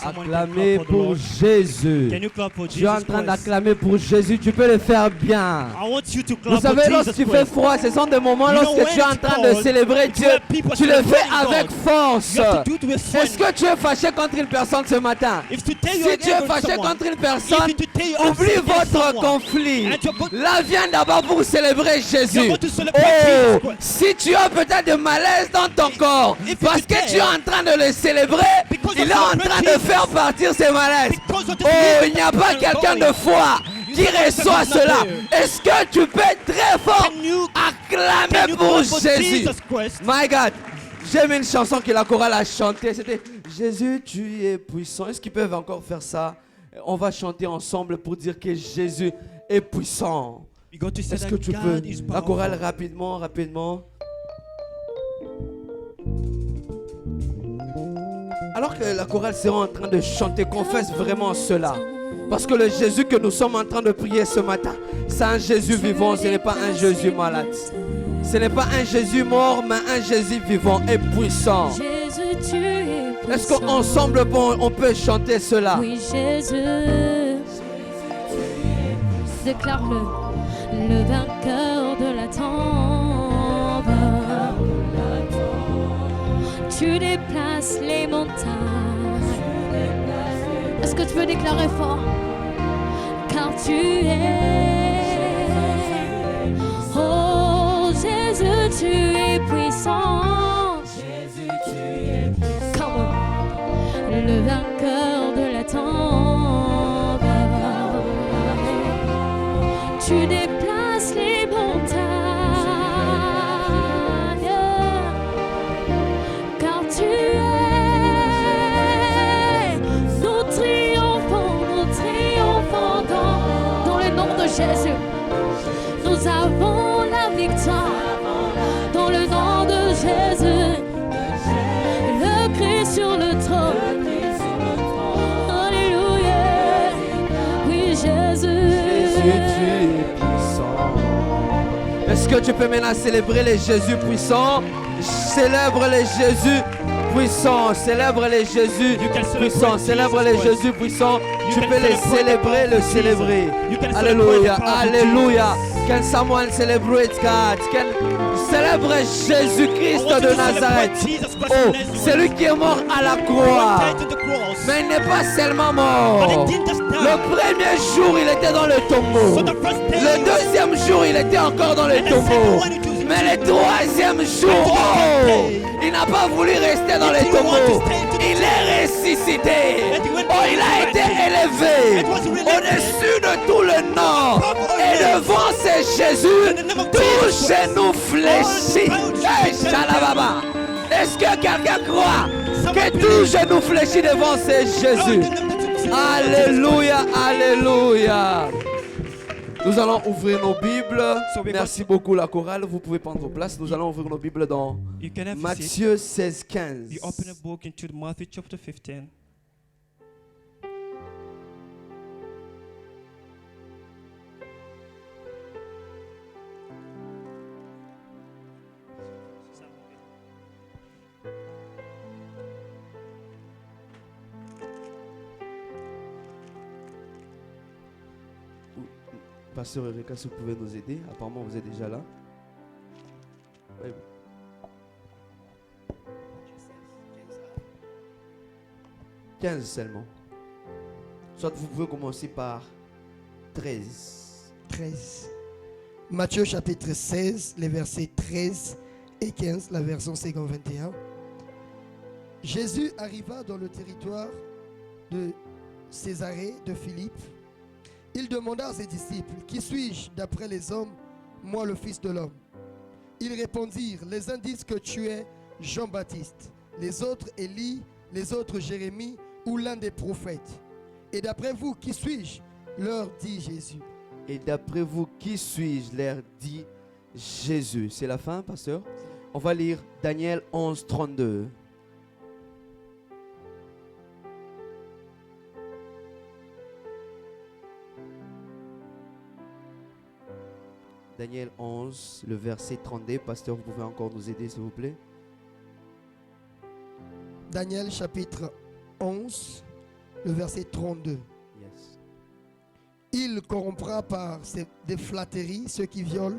Acclamer pour Jésus. Tu es en train d'acclamer pour Jésus. Tu peux le faire bien. Vous savez, lorsqu'il fait froid, ce sont des moments lorsque tu es en train de célébrer Dieu. Tu le fais avec force. Est-ce que tu es fâché contre une personne ce matin? Si tu es fâché contre une personne, oublie votre conflit. Là, viens d'abord pour célébrer Jésus. Oh, si tu as peut-être de malaise dans ton corps, parce que tu es en train de le célébrer, il est en train de faire partir ces malaises. Oh, il n'y a pas quelqu'un de foi qui reçoit cela. Est-ce que tu peux très fort acclamer pour Jésus? My God, j'aime une chanson que la chorale a chantée. C'était Jésus, tu es puissant. Est-ce qu'ils peuvent encore faire ça? On va chanter ensemble pour dire que Jésus est puissant. Est-ce que tu peux? La chorale rapidement. Alors que la chorale sera en train de chanter, confesse vraiment cela. Parce que le Jésus que nous sommes en train de prier ce matin, c'est un Jésus vivant, ce n'est pas un Jésus malade. Ce n'est pas un Jésus mort, mais un Jésus vivant et puissant. Est-ce qu'ensemble on peut chanter cela? Oui, Jésus, déclare-le, le vainqueur de la tombe. Tu déplaces les montagnes. Est-ce que tu peux déclarer fort? Car tu es, oh Jésus, tu es puissant. Jésus, tu es puissant. Come on. Le vainqueur de la tombe. Tu déplaces les montagnes. Car tu es, nous triomphons dans le nom de Jésus. Nous avons la victoire dans le nom de Jésus. Le Christ sur le trône. Alléluia. Oui, Jésus. Jésus, tu es puissant. Est-ce que tu peux maintenant célébrer les Jésus puissants? Célèbre les Jésus puissants. Célèbre les Jésus puissants. Célèbre les Jésus puissants. Tu peux les célébrer, le célébrer. Alléluia, alléluia. Can someone celebrate God? Can célèbre Jésus-Christ de Nazareth. Oh, c'est lui qui est mort à la croix. Mais il n'est pas seulement mort. Le premier jour, il était dans le tombeau. Le deuxième jour, il était encore dans le tombeau. Mais le troisième jour, oh, il n'a pas voulu rester dans le tombeau. Il est ressuscité. Oh, il a été élevé au-dessus de tout le nom. Et devant c'est Jésus, tout genou fléchit. Hey, Shalababa. Est-ce que quelqu'un croit que tout genou fléchit devant c'est Jésus? Alléluia, alléluia. Nous allons ouvrir nos Bibles. Merci beaucoup la chorale. Vous pouvez prendre place. Nous allons ouvrir nos Bibles dans Matthieu 16, 15. You open a book into Matthew chapter 15. Pasteur Eureka, si vous pouvez nous aider. Apparemment, vous êtes déjà là. Oui. 15 seulement. Soit vous pouvez commencer par 13. 13. Matthieu chapitre 16, les versets 13 et 15, la version 51. Jésus arriva dans le territoire de Césarée de Philippe. Il demanda à ses disciples, « Qui suis-je d'après les hommes, moi le Fils de l'homme ?» Ils répondirent, « Les uns disent que tu es Jean-Baptiste, les autres Élie, les autres Jérémie ou l'un des prophètes. Et d'après vous, qui suis-je ?» leur dit Jésus. Et d'après vous, qui suis-je? Leur dit Jésus. C'est la fin, pasteur. On va lire Daniel 11, 32. Daniel 11, le verset 32. Pasteur, vous pouvez encore nous aider, s'il vous plaît? Daniel chapitre 11, le verset 32. Yes. Il corrompra des flatteries ceux qui violent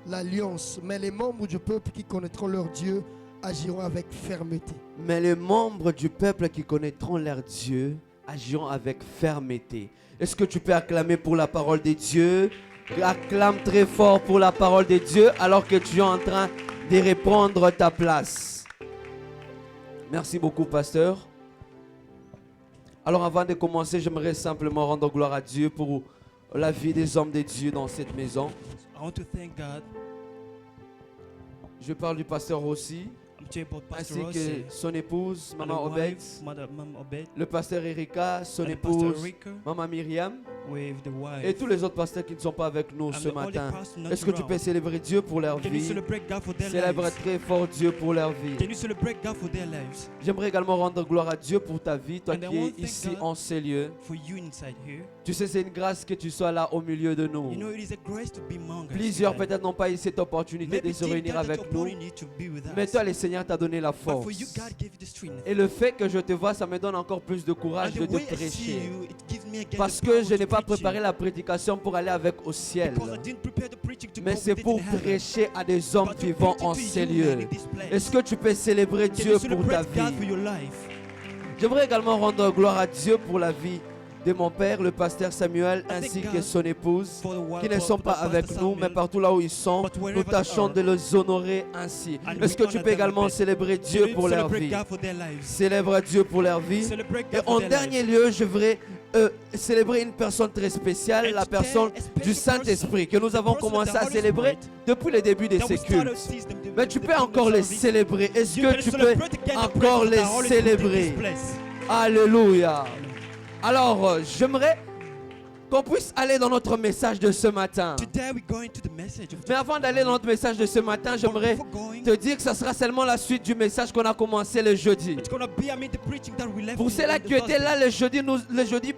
l'alliance, mais les membres du peuple qui connaîtront leur Dieu agiront avec fermeté. Mais les membres du peuple qui connaîtront leur Dieu agiront avec fermeté. Est-ce que tu peux acclamer pour la parole de Dieu? Acclame très fort pour la parole de Dieu alors que tu es en train de reprendre ta place. Merci beaucoup, pasteur. Alors avant de commencer, j'aimerais simplement rendre gloire à Dieu pour la vie des hommes de Dieu dans cette maison. I want to thank God. Je parle du pasteur aussi, I'm talking about Pastor ainsi Rossi, que son épouse, and Maman the Obed, wife, Mom Obed, le pasteur Erika, son and Pastor épouse, Rika, Maman Myriam, with the wife. et tous les autres pasteurs qui ne sont pas avec nous And ce all the matin. pastors not Est-ce que tu around. peux célébrer Dieu pour leur Can you vie? celebrate God for their Célèbre lives? très fort Dieu pour leur vie. Can you celebrate God for their lives? J'aimerais également rendre gloire à Dieu pour ta vie, toi And I qui want es to thank ici God en ces lieux. For you inside here. Tu sais, c'est une grâce que tu sois là au milieu de nous. You know, it is a grace to be among us. Plusieurs today. peut-être n'ont pas eu cette opportunité de Maybe se think réunir God that avec your nous. opportunity to be with Mais us. toi, le Seigneur t'a donné la But for force. you, God gave you the strength. Et le fait que je te vois, ça me donne encore plus de courage And de the te way I see prêcher. you, it gives me again Parce the que power je to n'ai pas preach préparé you. la prédication pour aller avec au ciel. Because I didn't prepare the preaching to Mais go c'est with it pour in heaven. prêcher à des hommes But to vivants preach it en to ces you, man, lieux. in this place. Est-ce que tu peux célébrer Can Dieu you pour ta celebrate God for vie? your life? J'aimerais également rendre gloire à Dieu pour la vie de mon père, le pasteur Samuel, ainsi que son épouse, For the wife qui ne of sont the pas pastor avec nous, mais Samuel. partout là où ils sont, But wherever nous they tâchons are. de les honorer ainsi. And Est-ce que we tu honor peux them également with it. célébrer Can Dieu you pour leur celebrate vie? God for their lives? Célèbre Dieu pour leur vie. Celebrate Et God for en their dernier lives. lieu, je voudrais célébrer une personne très spéciale, And la today, personne a special du Saint-Esprit, que nous avons person commencé that the à Holy célébrer Spirit depuis le début de that ces we started cultes. sees them Mais tu the peux encore les service. célébrer. Est-ce You que can tu peux celebrate again the encore presence of les the Holy Spirit in célébrer? this place. Alléluia. Alors, j'aimerais qu'on puisse aller dans notre message de ce matin. Today we're going to the message of Mais avant d'aller dans notre message de ce matin, j'aimerais te dire que ça sera seulement la suite du message qu'on a commencé le jeudi. It's gonna be, the preaching that we left. Pour ceux-là qui étaient là le jeudi,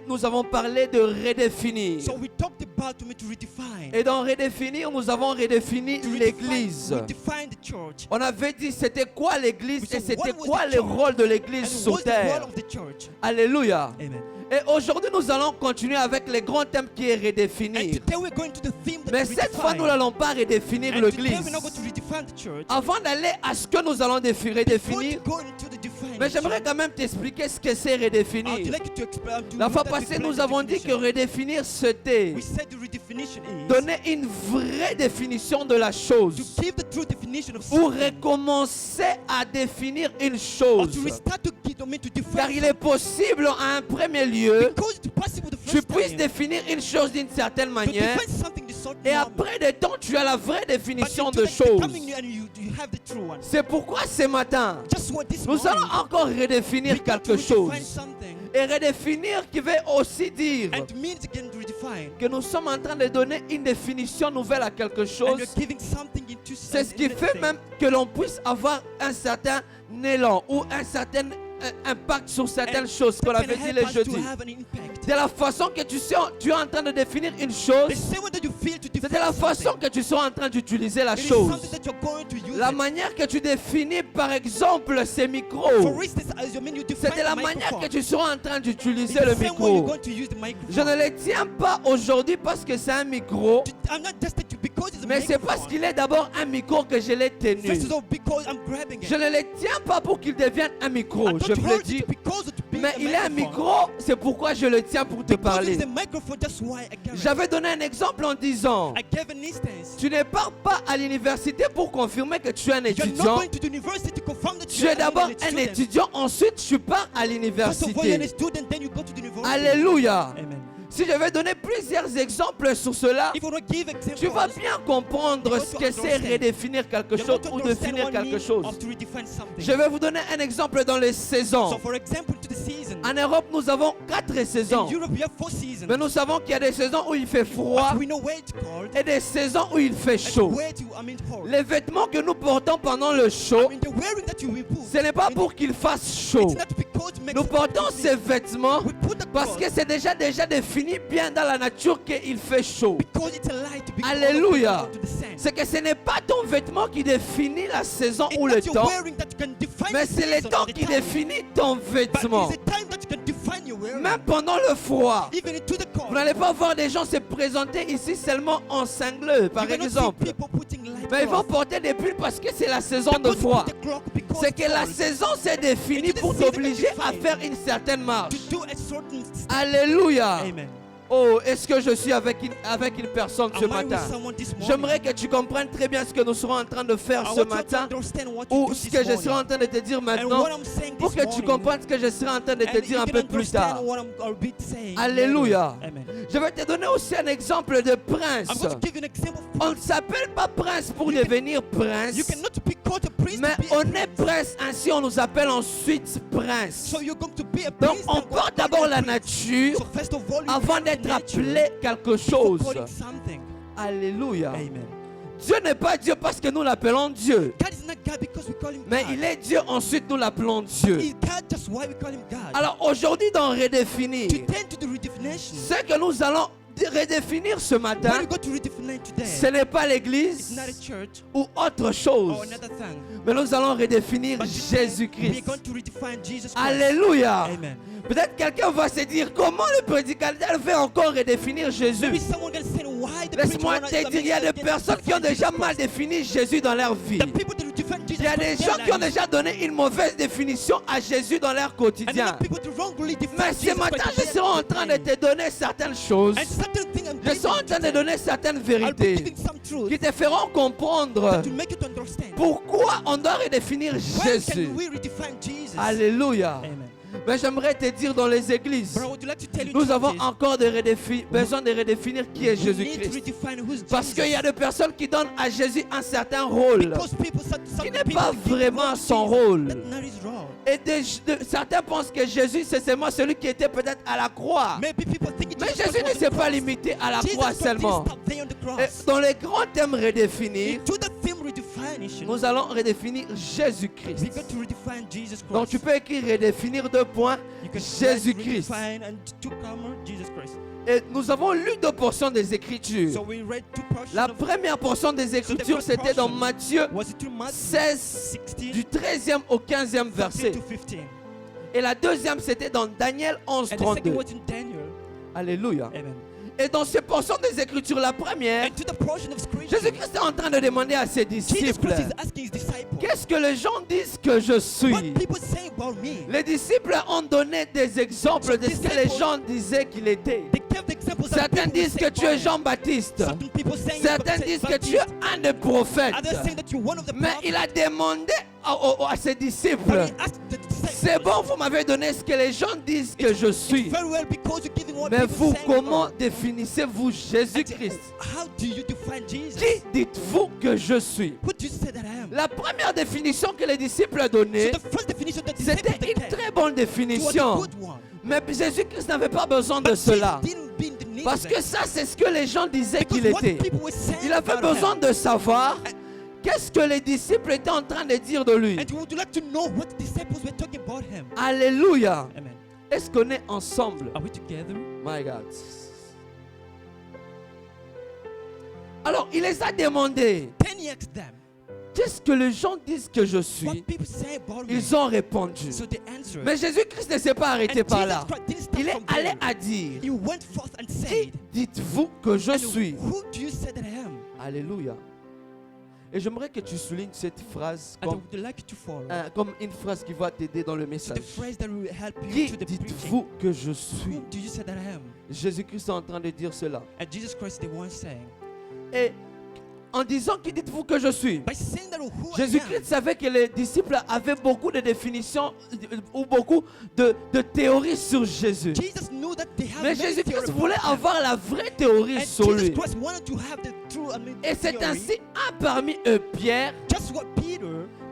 nous avons parlé de redéfinir. So we talked about to redefine. Et dans redéfinir, nous avons redéfini l'église. We define the church. On avait dit c'était quoi l'église et So c'était what was quoi the le church? rôle de l'église And sur what's the role terre. of the church? Alléluia. Amen. Et aujourd'hui, nous allons continuer avec le grand thème qui est And redéfinir. today we're going to the theme that Mais we cette fois, redefine. nous n'allons pas redéfinir And today l'église. we're not going to redefine the church. Avant d'aller à ce que nous allons Before redéfinir, to go into the defining mais j'aimerais quand même t'expliquer ce que c'est I'd redéfinir. like you to explain to La fois that passée, explain nous the avons dit que definition. redéfinir, c'était We said the redefinition is donner une vraie définition de la to chose. give the true definition of Ou something. recommencer à définir une Or chose. to restart to give them to define Car il est possible, en un premier lieu, because it's possible the tu first puisses time définir une chose d'une certaine to manière, define something the certain et manner. après des temps, tu as la vraie But définition into de the choses. becoming new and you have the true one. C'est pourquoi ce matin, Just what this nous morning, allons encore redéfinir we got to quelque chose. redefine something. Et redéfinir qui veut aussi dire And means again to redefine. que nous sommes en train de donner une définition nouvelle à quelque And chose. you're giving something into C'est ce qui fait même que l'on puisse avoir un certain élan ou un certain impact sur certaines choses qu'on avait dit le jeudi. De la façon que tu es en train de définir une chose, c'est de la façon que tu seras en train d'utiliser la chose. La manière que tu définis par exemple ces micros, c'est de la manière que tu seras en train d'utiliser le micro. Je ne le tiens pas aujourd'hui parce que c'est un micro, mais c'est parce qu'il est d'abord un micro que je l'ai tenu. Je ne le tiens pas pour qu'il devienne un micro, je peux le dire. Mais il est un micro, c'est pourquoi je le tiens pour te parler. J'avais donné un exemple en disant, tu ne pars pas à l'université pour confirmer que tu es un étudiant. Tu es d'abord un étudiant, ensuite tu pars à l'université. Alléluia. Si je vais donner plusieurs exemples sur cela, tu vas bien comprendre ce que c'est redéfinir quelque chose ou définir quelque chose. Je vais vous donner un exemple dans les saisons. En Europe, nous avons 4 saisons. Mais nous savons qu'il y a des saisons où il fait froid et des saisons où il fait chaud. Les vêtements que nous portons pendant le chaud, ce n'est pas pour qu'il fasse chaud. Nous portons ces vêtements parce que c'est déjà défini bien dans la nature qu'il fait chaud. Alléluia. C'est que ce n'est pas ton vêtement qui définit la saison ou le temps, mais c'est le temps qui définit ton vêtement. wearing. Même pendant le froid. Even into the cold. Vous n'allez pas voir des gens se présenter ici seulement en cingleux, par You cannot see exemple. people putting light Mais ils vont cloth. porter des pulls parce que c'est la saison They de put froid. the cloth because C'est que la cold. saison s'est définie pour t'obliger à faire une certaine marche. To do a certain step. Alléluia. Amen. Oh, est-ce que je suis avec une personne ce Am I with matin? someone this morning? J'aimerais que tu comprennes très bien ce que nous serons en train de faire I ce want you to matin understand what you ou do ce this que je morning. serai en train de te dire And maintenant what I'm saying pour this que tu morning, comprennes ce que je serai en train de te and dire you un can peu plus understand tard. what I'll be saying Alléluia. later. Amen. Je vais te donner aussi un exemple de prince. I'm going to give you an example of On ne s'appelle pas prince pour devenir prince, You cannot be called a prince mais to be on a est prince. prince, ainsi on nous appelle ensuite prince. So you're going to be a Donc prince. on and porte God d'abord called la you a prince. nature So first of all, you avant have d'être nature appelé quelque before chose. calling something. Alléluia. Amen. Dieu n'est pas Dieu parce que nous l'appelons Dieu. God is not God because we call him Mais God. il est Dieu, ensuite nous l'appelons Dieu. He's God just why we call him God. Alors aujourd'hui, dans redéfinir, To tend to the redefinition. ce que nous allons redéfinir ce When matin, we go to redefine today, ce n'est pas it's l'église not a church ou autre or chose, another thing. mais nous allons redéfinir But today, we're Jésus-Christ. going to redefine Jesus Christ. Alléluia. Amen. Peut-être quelqu'un va se dire comment le prédicateur veut encore redéfinir Maybe Jésus. someone can say why the Laisse-moi preacher te dire, il y a des personnes qui ont déjà mal défini Jésus dans leur vie. The people that redefine Jesus Il y a des Christ, gens qui ont their lives. déjà donné une mauvaise définition à Jésus dans leur And quotidien. other people that wrongly define Mais ce Jesus matin, Christ je in serai en train de their te donner certaines choses. And certain things I'm Je serai en train de today, donner certaines I'll be vérités giving some truth qui te feront comprendre to make you to understand. pourquoi on doit redéfinir When Jésus. can we redefine Jesus? Alléluia. Amen. Mais j'aimerais te dire dans les églises, But I would like to tell you nous avons this. encore besoin de redéfinir qui est We need to Jésus-Christ. redefine who's Parce Jesus. qu'il y a des personnes qui donnent à Jésus un certain rôle Because people, qui n'est pas vraiment son rôle. That's not his role. Et certains pensent que Jésus, c'est seulement celui qui était peut-être à la croix. Maybe people think Mais Jesus Jésus ne Christ s'est was on the pas cross. limité à la Jesus croix Christ seulement. didn't stop there on the Et cross. dans les grands thèmes redéfinis, To the theme redefinition, nous allons redéfinir we Jésus-Christ. got to redefine Jesus Christ. Donc tu peux écrire redéfinir 2 points, You can Jésus-Christ. redefine and to come Jesus Christ. Et nous avons lu 2 portions des So Écritures. we read two portions La of première portion des Écritures, first c'était dans portion Matthieu was it to Matthew 16, 16 du 13e au 15e 13 verset. to 15. Et la deuxième, c'était dans Daniel 11, And the second 32. was in Daniel. Alléluia. Amen. Et dans ces portions des Écritures, la première, And to the portion of scripture, Jésus-Christ est en train de demander à ses Jesus disciples, Christ is asking his disciples, qu'est-ce que les gens disent que je what suis? people say about me? Les disciples ont donné des exemples de ce que les gens disaient qu'il était. They gave the examples that Certains people disent say que tu about es him. Jean-Baptiste. Certain people saying Certains disent que tu es un des prophètes. Others saying that you're one of the Mais prophets. il a demandé à ses But disciples, he asked the disciples, c'est bon, vous m'avez donné ce que les gens disent que je suis. very well because you're giving what Mais people vous, saying comment about. définissez-vous Jésus-Christ? How do you define Jesus? Qui dites-vous que je suis? Who do you say that I am? La première définition que les disciples ont donnée, So the first definition that disciples c'était they une gave très bonne was a définition. good one. Mais Jésus-Christ n'avait pas besoin de But cela. Jesus didn't be in the need Parce of que that. ça, c'est ce que les gens disaient Because qu'il what était. people were saying Il avait about besoin him. de savoir qu'est-ce que les disciples étaient en train de dire de lui. And would you like to know what the disciples were talking about him? Alléluia. Amen. Est-ce qu'on est ensemble? Are we together? My God. Alors, il les a demandé, Then he asked them, qu'est-ce que les gens disent que je what suis? people say about me? Ils ont répondu. So they answered. Mais Jésus-Christ ne s'est pas arrêté And par Jesus là. Christ didn't stop Il est from allé there. à dire, He went forth and qui said, dites-vous que je and suis? who do you say that I am? Alléluia. Et j'aimerais que tu soulignes cette phrase And I comme, would like you to follow. comme une phrase qui va t'aider dans le So the message. phrase that will help you Qui to the preaching. dites-vous que je suis? Who do you say that I am? Jésus-Christ est en train de dire cela. And Jesus Christ, the one saying, Et en disant qui dites-vous que je suis, by saying that who I am, Jésus-Christ savait que les disciples avaient beaucoup de définitions ou beaucoup de théories sur Jésus. Jesus knew that they had Mais many Jésus-Christ theories voulait about him. avoir la vraie théorie And sur Jesus lui. Christ wanted to have the true, Et c'est theory. ainsi un parmi eux, Pierre, Just what Peter,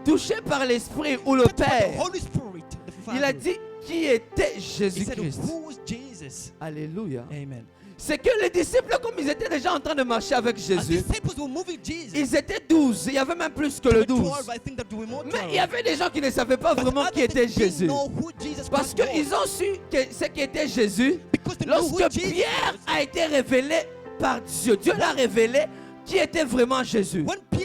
touché par l'Esprit ou le that's what the Père, Holy Spirit, the Father, il a dit qui était he said, Jésus-Christ. who was Jesus? Alléluia. Amen. C'est que les disciples, comme ils étaient déjà en train de marcher avec As Jésus, disciples were moving Jesus, ils étaient 12. Il y avait même plus que there le were 12. 12, I think that there were more Mais 12. il y avait des gens qui ne savaient pas But vraiment others qui était didn't Jésus. know who Jesus Parce Christ qu'ils was. ont su que ce qui était Jésus Because they knew who lorsque Jesus Pierre was. a été révélé par Dieu. Dieu l'a révélé qui était vraiment Jésus. When Peter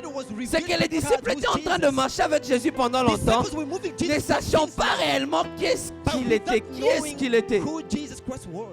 c'est que les disciples étaient en train de marcher avec Jésus pendant longtemps, ne sachant pas réellement qui est-ce qu'il était.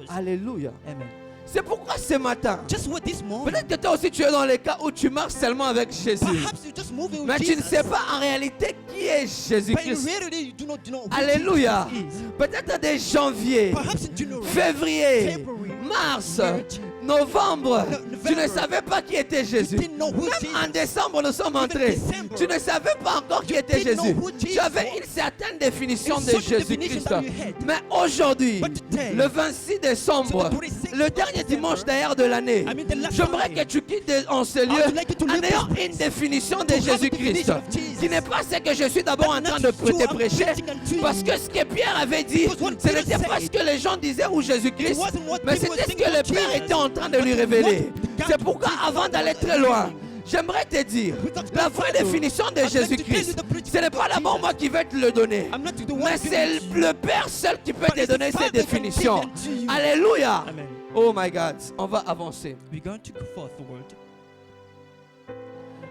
Alléluia. Amen. C'est pourquoi ce matin, Just with this moment, peut-être que toi aussi tu es dans les cas où tu marches seulement avec Jésus, perhaps you just moving with mais tu ne Jesus, sais pas en réalité qui est but in Jésus-Christ. reality you do not know who Alléluia. Jesus is. Peut-être dès janvier, Perhaps in January, février, February, mars, March, novembre, November, tu ne savais pas qui était Jésus. you didn't know who Même Jesus en décembre, nous sommes entrés. December, Tu ne savais pas encore qui était didn't know Jésus. who Jesus Tu avais was. une certaine définition And de such a Jésus-Christ. definition that you had. Mais aujourd'hui, But today, le 26 décembre, so the 26th le of dernier December, dimanche d'ailleurs de l'année, I mean the last j'aimerais Sunday, que tu quittes en ce lieu would like you to en leave ayant this place une définition de to have a Jésus-Christ. definition of Jesus. Qui n'est pas ce que je suis d'abord en But train not de te you, I'm prêcher. preaching unto you. Parce que ce que Pierre avait dit, Because what ce Peter n'était pas said, ce que les gens disaient ou Jésus-Christ, it wasn't what mais people were c'était ce thinking que le of Père Jesus, était en train de but lui what révéler. God C'est pourquoi avant d'aller très loin, j'aimerais te dire, la vraie définition de Jésus-Christ, ce n'est pas d'abord moi qui vais te le donner, I'm not the one mais giving c'est it to you. le Père seul qui peut But te it's donner the ces Father that can définitions. give them to you. Alléluia. Amen. Oh my God, on va avancer. We're going to go forward.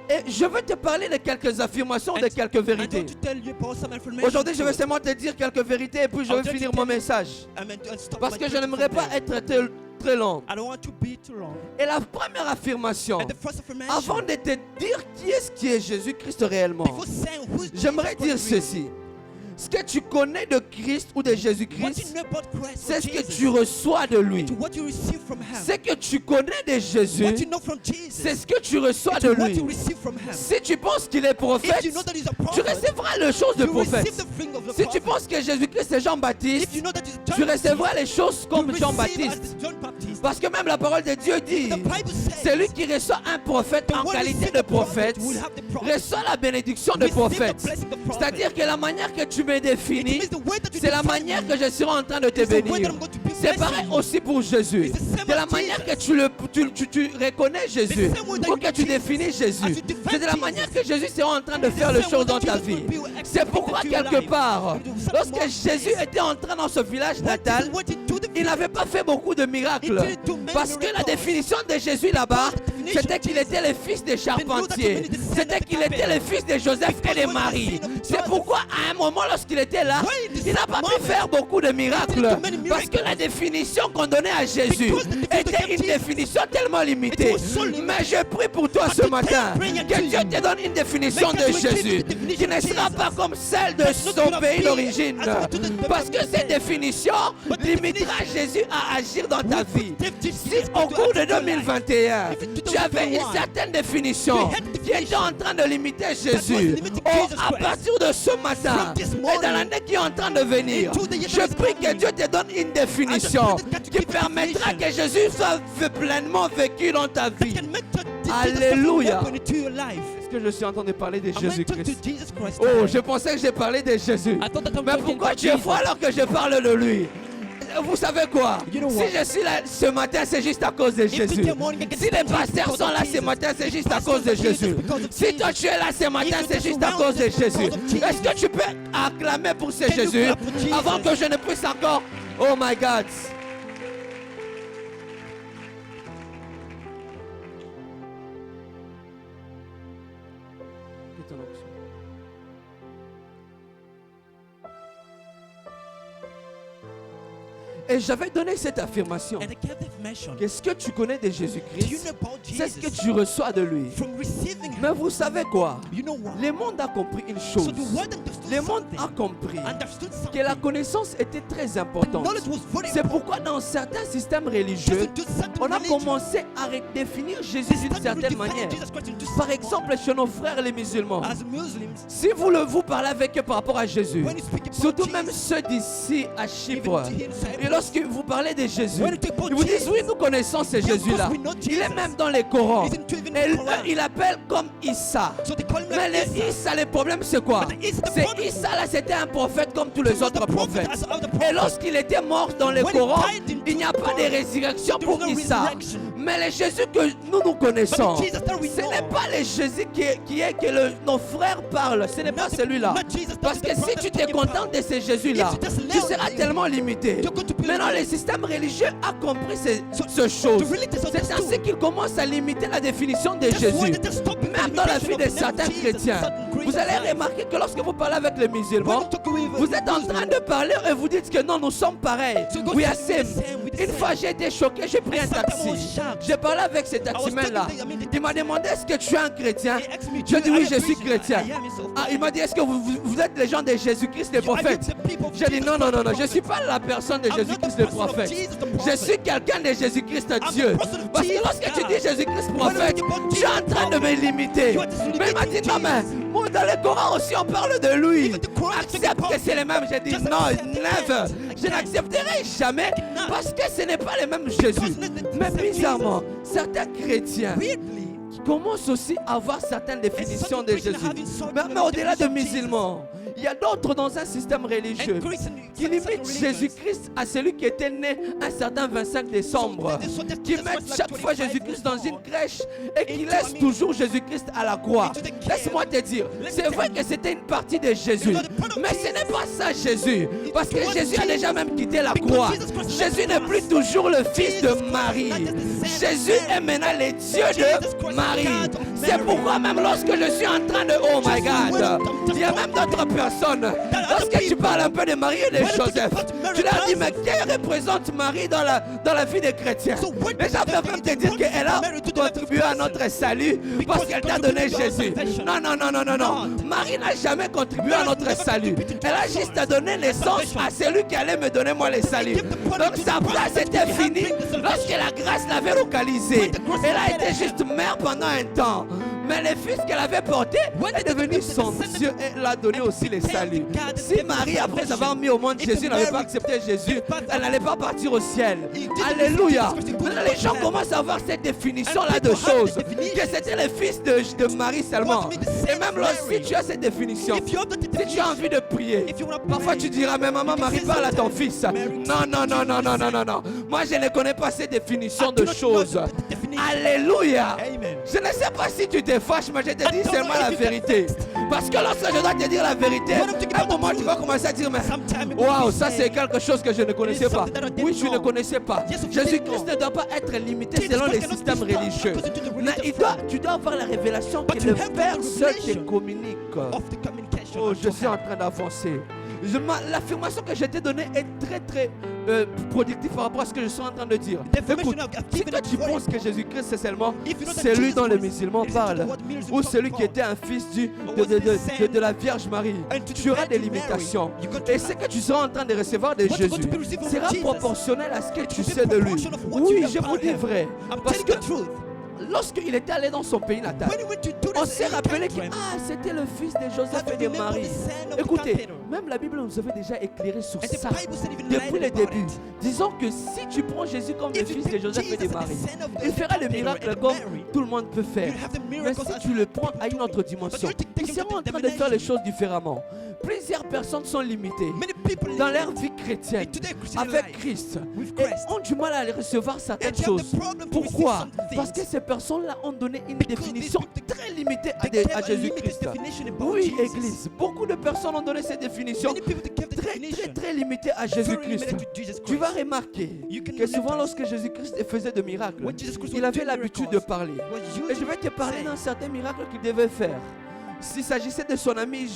Et je veux te parler de quelques affirmations, de quelques I vérités. want to tell you about some information. Aujourd'hui, je vais seulement te dire quelques vérités et puis je vais finir mon message. Parce que je n'aimerais pas être très long. I don't want to be too long. Et la première affirmation, And the first affirmation, avant de te dire qui est Jésus-Christ réellement, before saying who is j'aimerais Jesus dire Christ really, ceci. Ce que tu connais de Christ ou de what you Jésus-Christ, know about Christ c'est or ce que Jesus, tu reçois de lui. to what you receive from him. Ce que tu connais de Jésus, What you know from Jesus, c'est ce que tu reçois to de what lui. you receive from him. Si tu penses qu'il est If prophète, you know that he's a tu prophet, recevras les choses de you prophète. receive the thing of the Si tu prophet. penses que Jésus-Christ est Jean-Baptiste, If you know that he's tu John recevras Baptist, les choses you comme receive Jean-Baptiste. as John Baptist. Parce que même la parole de Dieu dit, The Bible says, celui qui reçoit un prophète en one qualité receive de the prophet prophète will have the prophet. reçoit la bénédiction de Receive the prophète. blessing of prophet. C'est-à-dire que la manière que tu me It définis, means the way that you c'est la define manière me. que je serai en train de te It's the way that bénir. I'm going to be C'est blessing pareil you. aussi pour Jésus. It's the same De la as manière Jesus. que tu reconnais Jésus The same way that ou you que tu Jesus. définis As Jésus. you define C'est de la Jesus. manière que Jésus sera en train de It's the faire les same choses way dans that ta Jesus vie. will be C'est active pourquoi into your quelque life. part, You do something lorsque more Jésus blessed. était entré dans ce village What natal, is what he do the il n'avait pas fait beaucoup de miracles. He didn't do many Parce que la miracles. définition de Jésus là-bas, Because the definition c'était of qu'il Jesus, était le fils des charpentiers. that he was the C'était son of qu'il the était le fils de Joseph et Because de he was the Marie. son of C'est Joseph. pourquoi à un moment lorsqu'il était là, When il n'a pas pu moment, faire beaucoup de miracles. he didn't do many Parce que la définition qu'on donnait à Jésus Because the definition était of une Jesus, définition tellement limitée. it was so limited. Mais je prie pour toi But ce today, matin bring it que to Dieu you. te donne une définition Make de us receive Jésus the definition qui ne of sera Jesus. pas comme celle de That's not son gonna pays be d'origine. as what to the Parce que cette définition But the limitera Jésus à agir dans ta vie. Si au au cours de 2021, tu avais une certaine définition you had the qui était en train de limiter Jésus, limiting oh, Jesus à Christ. partir de ce matin From this et morning, dans l'année qui est en train de venir, into the year je that is prie que coming, Dieu te donne une définition I just pray that God qui give you a permettra que definition Jésus soit pleinement vécu dans ta that vie. can make the Alléluia. open into your life. Est-ce que je suis en train de parler de Am I talking to Jésus-Christ? Jesus Christ? Oh, today? je pensais que j'ai parlé de Jésus. I thought that I'm Mais talking pourquoi about tu es Jesus. fou alors que je parle de lui? Vous savez quoi? You know Si what? je suis là ce matin, c'est juste à cause de Jésus. today morning I can Si les stand here pasteurs because sont of là ce Jesus. matin, c'est If juste à pastors cause de are here Jésus. because of Si toi Jesus. tu es là ce matin, you c'est just juste à around cause de us because Jésus. of Jesus. Est-ce que tu peux acclamer pour ce Can you Jésus clap for Jesus? avant que je ne puisse encore? Oh my God. Et j'avais donné cette affirmation. And I gave the affirmation. Qu'est-ce que tu connais de Do you Jésus-Christ? know about C'est ce que Jesus? tu reçois de lui. From receiving Mais him, vous savez quoi? you know what? Le monde a compris une So chose. the world understood Le monde something. a compris Understood que something. la connaissance était très importante. Knowledge was very C'est important. pourquoi dans certains systèmes Just religieux, into certain on a religion, commencé à redéfinir Jésus they d'une started certaine redefining manière. Jesus Christ into Par some exemple, chez nos frères les musulmans, as Muslims, si vous parlez avec eux par rapport à Jésus, when you speak about surtout même Jesus, ceux d'ici à Chypre, even here in Cyprus, et lorsque vous parlez de Jésus, when you talk about ils vous disent Jesus, oui, nous connaissons ce of Jésus-là. course we know Il est Jesus. même dans les Corans. He's into even Et the Quran. il appelle comme Issa. So they call him Mais like le Issa, le problème c'est quoi? But Issa, the C'est problem- Issa là, c'était un prophète comme tous les He was autres the prophet prophètes. as other Et prophets. lorsqu'il était mort dans le When he Coran, died in il n'y a the pas de Quran, résurrection there was pour no Issa. resurrection. Mais le Jésus que nous connaissons, But the Jesus that we ce know, n'est pas le Jésus nos frères parlent. Ce n'est pas celui-là. not Jesus that Parce the que si brothers tu te talking contentes about. de ce Jésus-là, If you just tu allow seras him, tellement limité. you're going to be Maintenant, le limited. système religieux a compris ce The chose. religious C'est ainsi understood. qu'il commence à limiter la définition de That's why Jésus. they just stop Même dans la vie limitation de of the name certains of Jesus, chrétiens, certain vous Christians' allez lives. remarquer que lorsque vous parlez avec les When musulmans, you talk with vous êtes en train de parler et vous dites que non, nous sommes pareils. So God We are said, same. we're the Une same. fois j'ai été choqué, j'ai pris un And sometimes I taxi. was shocked. J'ai parlé avec ce was taximan-là. talking to him, Il m'a demandé est-ce que tu es un chrétien? He asked me, Je "Do dis you- oui, are je you suis Christian?" chrétien. I am, he said, "Of Ah, course." il m'a dit est-ce que vous êtes les gens de Jésus-Christ le You- are you prophète? the people of J'ai dit Jesus non, non, non, non, Christ, je ne suis pas la personne de I'm not the Jésus-Christ le person of prophète. Jesus, the Je prophet. suis quelqu'un de Jésus-Christ the Dieu. person of Parce que Jesus lorsque tu God. dis Jésus-Christ When prophète, you talk about tu es en Jesus train de me limiter. you are just Mais il m'a dit limiting non, mais Jesus. moi, dans le Coran aussi on parle de lui. Even the Quran is talking Accepte about que c'est him. les mêmes. J'ai dit Just non, accept it. never. Je Again. n'accepterai jamais cannot. parce que ce n'est pas le même Jésus. Because it's not the Mais same bizarrement, certains chrétiens Weirdly, commencent aussi à avoir certaines définitions de Christians Jésus. having certain Mais au-delà de definitions of Jesus. musulmans, il y a d'autres dans un système religieux and Christian, qui certain limitent religions, Jésus-Christ à celui qui était né un certain 25 décembre, So they- qui Jesus mettent was like chaque fois 25 Jésus-Christ dans une crèche et qui into, laissent toujours Jésus-Christ à la croix. into the cave. Laisse-moi te dire, Let c'est me vrai tell que c'était une partie de Jésus, It was the part of mais ce Jesus. n'est pas ça Jésus, parce que It was Jésus a Jesus. déjà même quitté la Because croix. Jesus Christ Jésus left n'est the plus cross. toujours le fils Jesus de Christ, Marie. not just the son of Jésus Mary. est maintenant le Dieu Jesus de Christ, Marie. God of C'est Mary. pourquoi même lorsque je suis en train de oh my God, il y a même d'autres personnes. Lorsque tu parles un peu de Marie et de When you talk Joseph, about Mary tu leur dis and mais qui représente Marie dans la vie des chrétiens? So what Les gens does peuvent that même te mean? dire What qu'elle does a Mary do to the contribué à notre salut parce Because qu'elle she t'a donné contributed to our Jésus. salvation. Non, non, non, non, non, non. Not. Marie n'a jamais contribué à Mary notre never salut. contributed to Elle a our juste salvation. donné naissance à celui qui allait me donner moi le salut. gave the power Donc to sa the place prophet était to help finie bring the salvation. lorsque la grâce l'avait localisée. When the grace Elle a was été there. juste mère pendant un temps. Mais le fils qu'elle avait porté When est the devenu son descendant- Dieu et l'a donné aussi le salut. God Si gave Marie, the après salvation. avoir mis au monde If Jésus, n'avait pas Mary accepté Jésus, did not elle n'allait pas partir au ciel. He did Alléluia. Jesus Christ, he Maintenant, couldn't les gens go to commencent à avoir cette définition-là And de people have choses. the definition. Que c'était le fils de Marie seulement. Want me to Et say même Mary. lorsque tu as cette définition, If you have the si tu as definition, envie de prier, if you wanna parfois pray, tu diras, mais maman, you can Marie, say parle à ton something. fils. Mary, Non, non, non, non, non, non, non, non. Moi, je ne connais pas ces définitions I de do not choses. know the definition. Alléluia. Amen. Je ne sais pas si tu te fâches, mais je te dis don't seulement know la if you get vérité. Parce que lorsque je dois te dire la vérité, When I'm talking à un about the moment, tu truth, vas commencer à dire, mais sometime it waouh, will ça be c'est said, quelque chose que je ne connaissais pas. something that I didn't Oui, je ne know. connaissais pas. Yes, you Jésus-Christ didn't know. ne doit pas être limité Jesus selon les Christ cannot systèmes be stopped religieux. according to the Mais religious tu dois avoir la révélation But que you le have the Père seul te revelation communique. of the communication. Oh, and je to suis en have. train d'avancer. L'affirmation que je t'ai donnée est très très productive par rapport à ce que je suis en train de dire. The affirmation Écoute, I've si given toi is tu very penses que Jésus-Christ c'est seulement If you know that celui Jesus dont les was- musulmans it is parlent, what music ou talk celui qui about. était un fils Or was the son de la Vierge Marie, and to the tu auras des Virgin Mary, limitations. you're going to Et ce que tu seras en train de recevoir de What you're going Jésus to be receiving sera from Jesus, proportionnel à ce que tu will be sais de lui. proportion of what Oui, you know je vous about dis him. vrai. I'm Parce telling que the truth. lorsqu'il était allé dans son pays natal, When he went to do on this, s'est he rappelé came que to him. c'était le fils de Joseph But et de remember Marie. the son of the Écoutez, carpenter. même la Bible nous avait déjà éclairé sur And the ça Bible said even depuis le lied about début. it. Disons que si tu prends Jésus comme le If you fils de take Joseph et Jesus de as the Marie, son of the il fera le carpenter miracle and comme Mary, tout le monde peut faire. you'll have the Mais miracles si as tu le people prends à une do. autre dimension, But you take ils him seront to en the train de faire les dimension. choses différemment. Plusieurs personnes sont limitées Many people dans live leur vie chrétienne in today's Christian avec life Christ with et Christ. ont du mal à recevoir certaines And they have the choses. problem to receive Pourquoi? some things. Parce que ces personnes-là ont donné une Because définition these people- très limitée They gave à a limited Jésus-Christ. definition about Oui, Jesus. Église, beaucoup de personnes ont donné cette définition Many people gave the très, très, definition. très limitée à Very Jésus-Christ. limited to Jesus Tu vas Christ. remarquer You can que souvent notice lorsque Jésus-Christ faisait de miracles, when Jesus Christ il would avait do l'habitude de miracles, parler. was Et je vais te parler d'un certain miracle qu'il devait faire. S'il s'agissait de son ami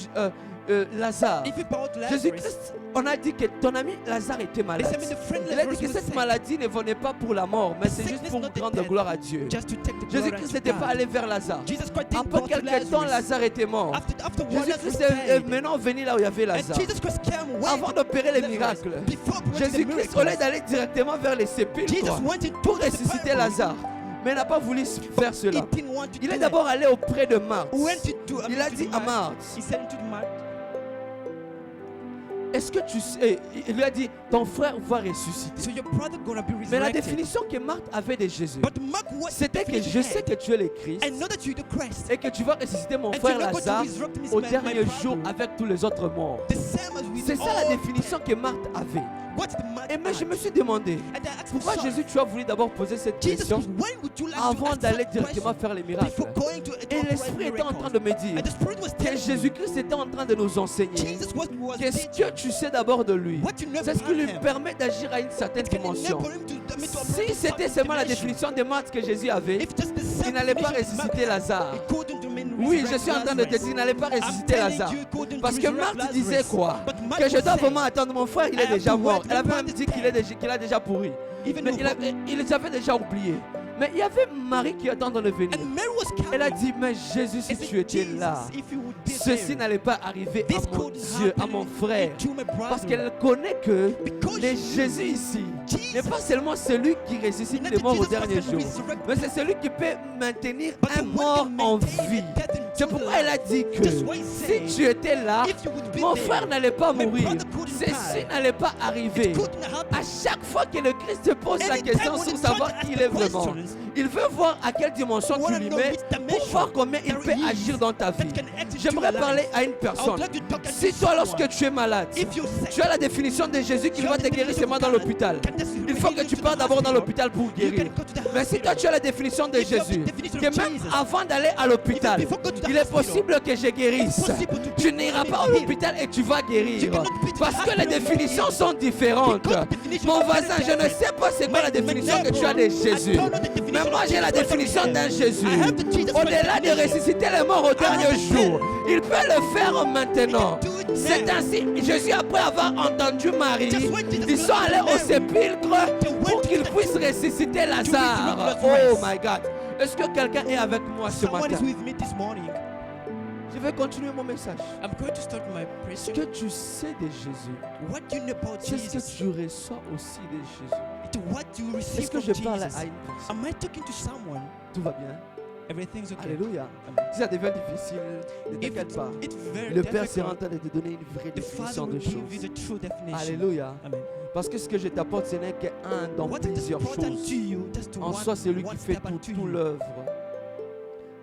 Lazare, If you brought Lazarus, Jésus-Christ, on a dit que ton ami Lazare était they malade. said, "The friend Il a dit Lazarus que was cette sick." maladie ne venait pas pour la mort, mais The c'est juste sickness pour not the rendre death, gloire à Dieu. Just to take the glory Jésus-Christ unto n'était God. pas allé vers Lazare. Jesus Christ didn't Après go to quelques temps, Lazarus. Lazare était mort. After Jésus-Christ Lazarus est died, maintenant venu là où il y avait and Lazare. Jesus Christ came when Avant d'opérer les Lazarus, miracles, before operating the Jésus-Christ, au lieu miracles, d'aller directement vers les sépulcres Jesus went into pour the ressusciter sepulchre. Lazare, mais il n'a pas voulu faire cela. He didn't want to Il do est it. d'abord allé auprès de Marthe. Went to Il a to dit the à man. Marthe, He said to the man, est-ce que tu sais, il lui a dit, ton frère va ressusciter. so your brother gonna be Mais la resurrected. définition que Marthe avait de Jésus, But Mark was c'était que je sais que tu es le Christ I know that you're the Christ. et que tu vas ressusciter mon And frère you're not going to Lazare resurrect my au brother. dernier jour avec tous les autres morts. The same as with C'est ça all la définition que Marthe avait. What's the matter? Et mais je me suis demandé, And I asked pourquoi myself, Jésus, tu as voulu d'abord poser cette Jesus, question when would you like to avant ask d'aller that directement question faire les miracles? before going to Et operate l'Esprit était en train miracles? de me dire And the Spirit was que telling me, Jésus-Christ était en train de nous enseigner. Jesus was Qu'est-ce teaching que tu sais d'abord de lui? what you know C'est ce qui lui about him. permet d'agir à une certaine Can dimension. enable him to Si operate c'était in seulement la dimension. définition des maths que Jésus avait, If just the il same n'allait pas definition ressusciter Mark Lazare. had, he couldn't remain Oui, je resurrect suis en train de te Lazarus. dire, il n'allait pas I'm ressusciter telling Lazare. you, he couldn't Parce que resurrect Marthe disait Lazarus. quoi? But Mark Que je was dois saying, vraiment attendre mon frère, il I est have déjà to mort. wait, Elle avait my même brother dit qu'il a déjà pourri. Even Mais though il les avait déjà oubliés. Mais il y avait Marie qui attendait de venir. and Mary was Elle a counting. dit, mais Jésus, si And said, tu étais Jesus, là, if you would be ceci there, n'allait pas arriver this à mon could Dieu, à happen mon frère. to my brother. Parce qu'elle connaît que Because les she Jésus ici Jesus n'est pas seulement celui qui ressuscite not les the morts au Jesus dernier Christ can jour, resurrect mais c'est celui qui peut maintenir but un the one mort that en maintained vie. it, death into C'est pourquoi elle a dit que That's why he said, si tu étais là, if you would be mon there, frère n'allait pas my mourir. brother couldn't Ceci die. n'allait pas arriver. couldn't happen. À chaque fois que le Christ te pose la Anytime question when sur he savoir tries to qui ask il est the vraiment, questions, il veut voir à quelle dimension you tu wanna lui know mets which pour dimension voir combien il there peut is agir dans ta vie. that can act into J'aimerais your parler life. à une I personne. would like to talk to Si toi, someone. lorsque tu es malade, If you're sick, tu as la définition de Jésus qui you va have te the guérir definition seulement of dans God l'hôpital. can just Il faut que heal tu to pars the d'abord dans hospital. l'hôpital pour You guérir. can go to the Mais si hospital. toi tu as la définition de If you have the Jésus, definition que of même Jesus, avant d'aller à l'hôpital, even before go to the il est hospital, possible que je guérisse. it's possible to Tu be n'iras healed. pas à l'hôpital et tu vas guérir. You cannot be to the Parce que les hospital and définitions heal. sont différentes. Because the definitions Mon are voisin, very je ne different. sais pas c'est quoi la My définition que tu as de neighbor, Jésus. I don't know the definition Mais moi of j'ai la Jesus définition Christ. d'un Jésus. I have the Jesus Christ Au-delà de definition. ressusciter les morts au dernier understand. jour, il peut le faire maintenant. He can do it C'est now. ainsi, Jésus après avoir entendu Marie, Just when Jesus ils sont was allés au Mary, sépulcre they pour went qu'il to the puisse ressusciter Lazare. resurrect Oh Lazarus. my God. Est-ce que quelqu'un est avec moi ce Someone matin? is with me this morning. Je vais continuer mon message. I'm going to start my Ce preaching. que tu sais de Jésus, What you know about c'est ce que Jesus. tu reçois aussi de Jésus. It's what you receive Est-ce que from je parle Jesus. à une personne? Am I talking to someone? Tout va bien? Everything's okay. Alléluia. Amen. Si ça devient difficile, ne If t'inquiète pas. it's very Le Père sera en difficult, train de te donner une vraie the Father définition will de give you choses. the true definition. Alléluia. Amen. Parce que ce que je t'apporte, ce n'est qu'un dans What is plusieurs important choses. to you, just En one, soi, c'est lui one qui fait step tout, unto tout you. l'œuvre.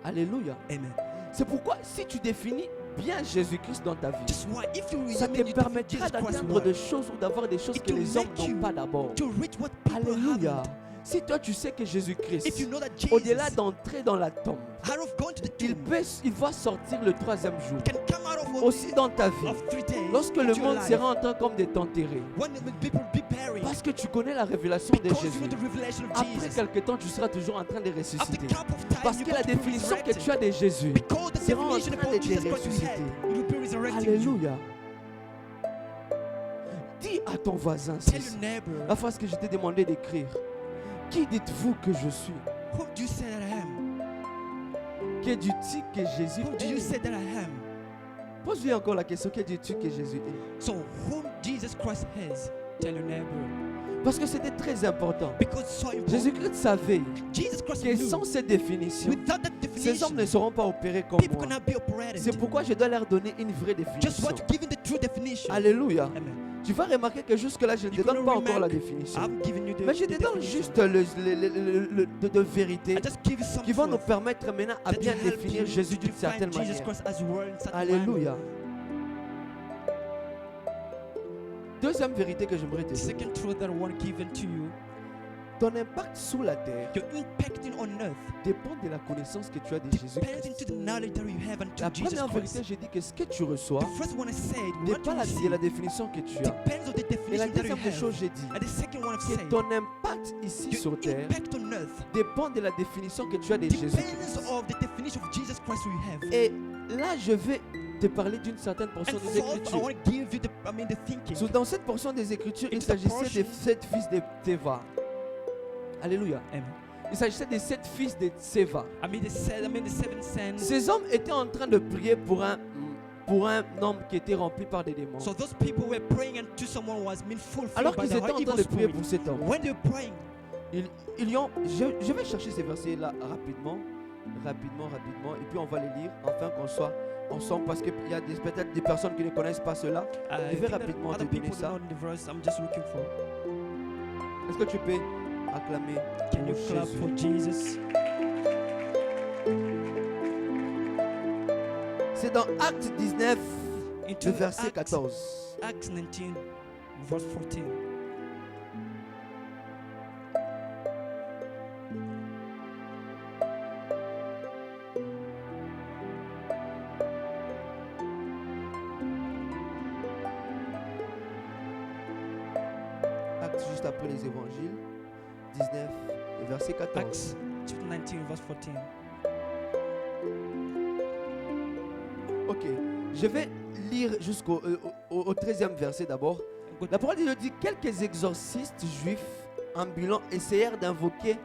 Alléluia. Amen. C'est pourquoi si tu définis bien Jésus-Christ dans ta vie, Just why, if you ça remember te you define permettra Jesus Christ d'atteindre well, des choses ou d'avoir des choses It que will les hommes make you n'ont pas d'abord. to reach what people Alléluia. haven't. Si toi tu sais que If Jésus-Christ, you know that Jesus, au-delà d'entrer dans la tombe, out of going to the il tomb, il va sortir le troisième jour. can come out of Aussi dans ta vie, of 3 days. lorsque le into your monde life. sera en train comme de t'enterrer, When people be buried, parce que tu connais la révélation de because you Jésus, know the revelation of après Jesus. quelque temps tu seras toujours en train de After ressusciter. couple of time, Parce you're que la going to be définition que resurrected. tu as de Jésus Because the sera en definition train de about te Jesus Christ you had, ressusciter. it will be resurrecting you. Alléluia. Dis à ton voisin, Tell ceci, your neighbor, la phrase que je t'ai demandé d'écrire. Qui dites-vous que je suis? who do you say that I am? Que dis-tu que Jésus Who do you est? say that I am? Pose-lui encore la question, que dis-tu que Jésus est? So whom Jesus Christ is, tell your neighbor. Parce que c'était très important. Because it's so important. Jésus-Christ savait Jesus Christ que knew sans cette définition, without that ces hommes definition, ne seront pas opérés comme people moi. cannot be operated. C'est pourquoi je dois leur donner une vraie Just définition. want to give him the true definition. Alléluia. Amen. Tu vas remarquer que jusque-là, je ne te You donne gonna pas encore la remark, définition. I'm giving you the, Mais je the te donne definition. juste de vérité I just give you some qui vont nous truth permettre maintenant à that bien will help définir you Jésus to d'une define certaine Jesus manière. Christ as well in certain Alléluia. manner. Deuxième vérité que j'aimerais te The dire. second truth that I want to give to you, Ton impact sur la terre your impacting on earth dépend de la connaissance que tu as de depends Jésus-Christ. into the knowledge that you have unto La Jesus première vérité, Christ. j'ai dit que ce que tu reçois The first one I said, n'est what pas you de receive la définition que tu as. depends on the Et la definition that you deuxième des have. choses, j'ai dit And the second one I've que said, ton impact ici your sur terre impact on earth dépend de la définition que tu as de Jésus-Christ. depends of the definition of Jesus Christ we have. Et là, je vais te parler d'une certaine portion And des fourth, I Écritures. want to give you the thinking. So, dans cette portion des Écritures, il It's the s'agissait de portion- 7 fils de Théva. Alléluia. Amen. Il s'agissait des 7 fils de Tséva. The seven sons. Ces hommes étaient en train de prier pour un homme qui était rempli par des démons. So those people were praying unto someone who was been fulfilled Alors by qu'ils the étaient en train evil de prier spirit. pour cet homme, When they were praying, ils ont, je vais chercher ces versets-là rapidement, et puis on va les lire, afin qu'on soit ensemble, parce qu'il y a peut-être des personnes qui ne connaissent pas cela. I vais think that rapidement other te donner people ça. don't know the verse. I'm just looking for. Est-ce que tu peux acclamer Can you pour clap Jésus? for Jesus? C'est dans Acte 19, Into le verset Acts 14. Acts 19, verse 14. Actes, juste après les évangiles, 19, le verset 14. Acts chapter 19, verse 14. Ok, je vais lire jusqu'au au 13e verset d'abord. La parole de Dieu dit, quelques exorcistes juifs ambulants essayèrent d'invoquer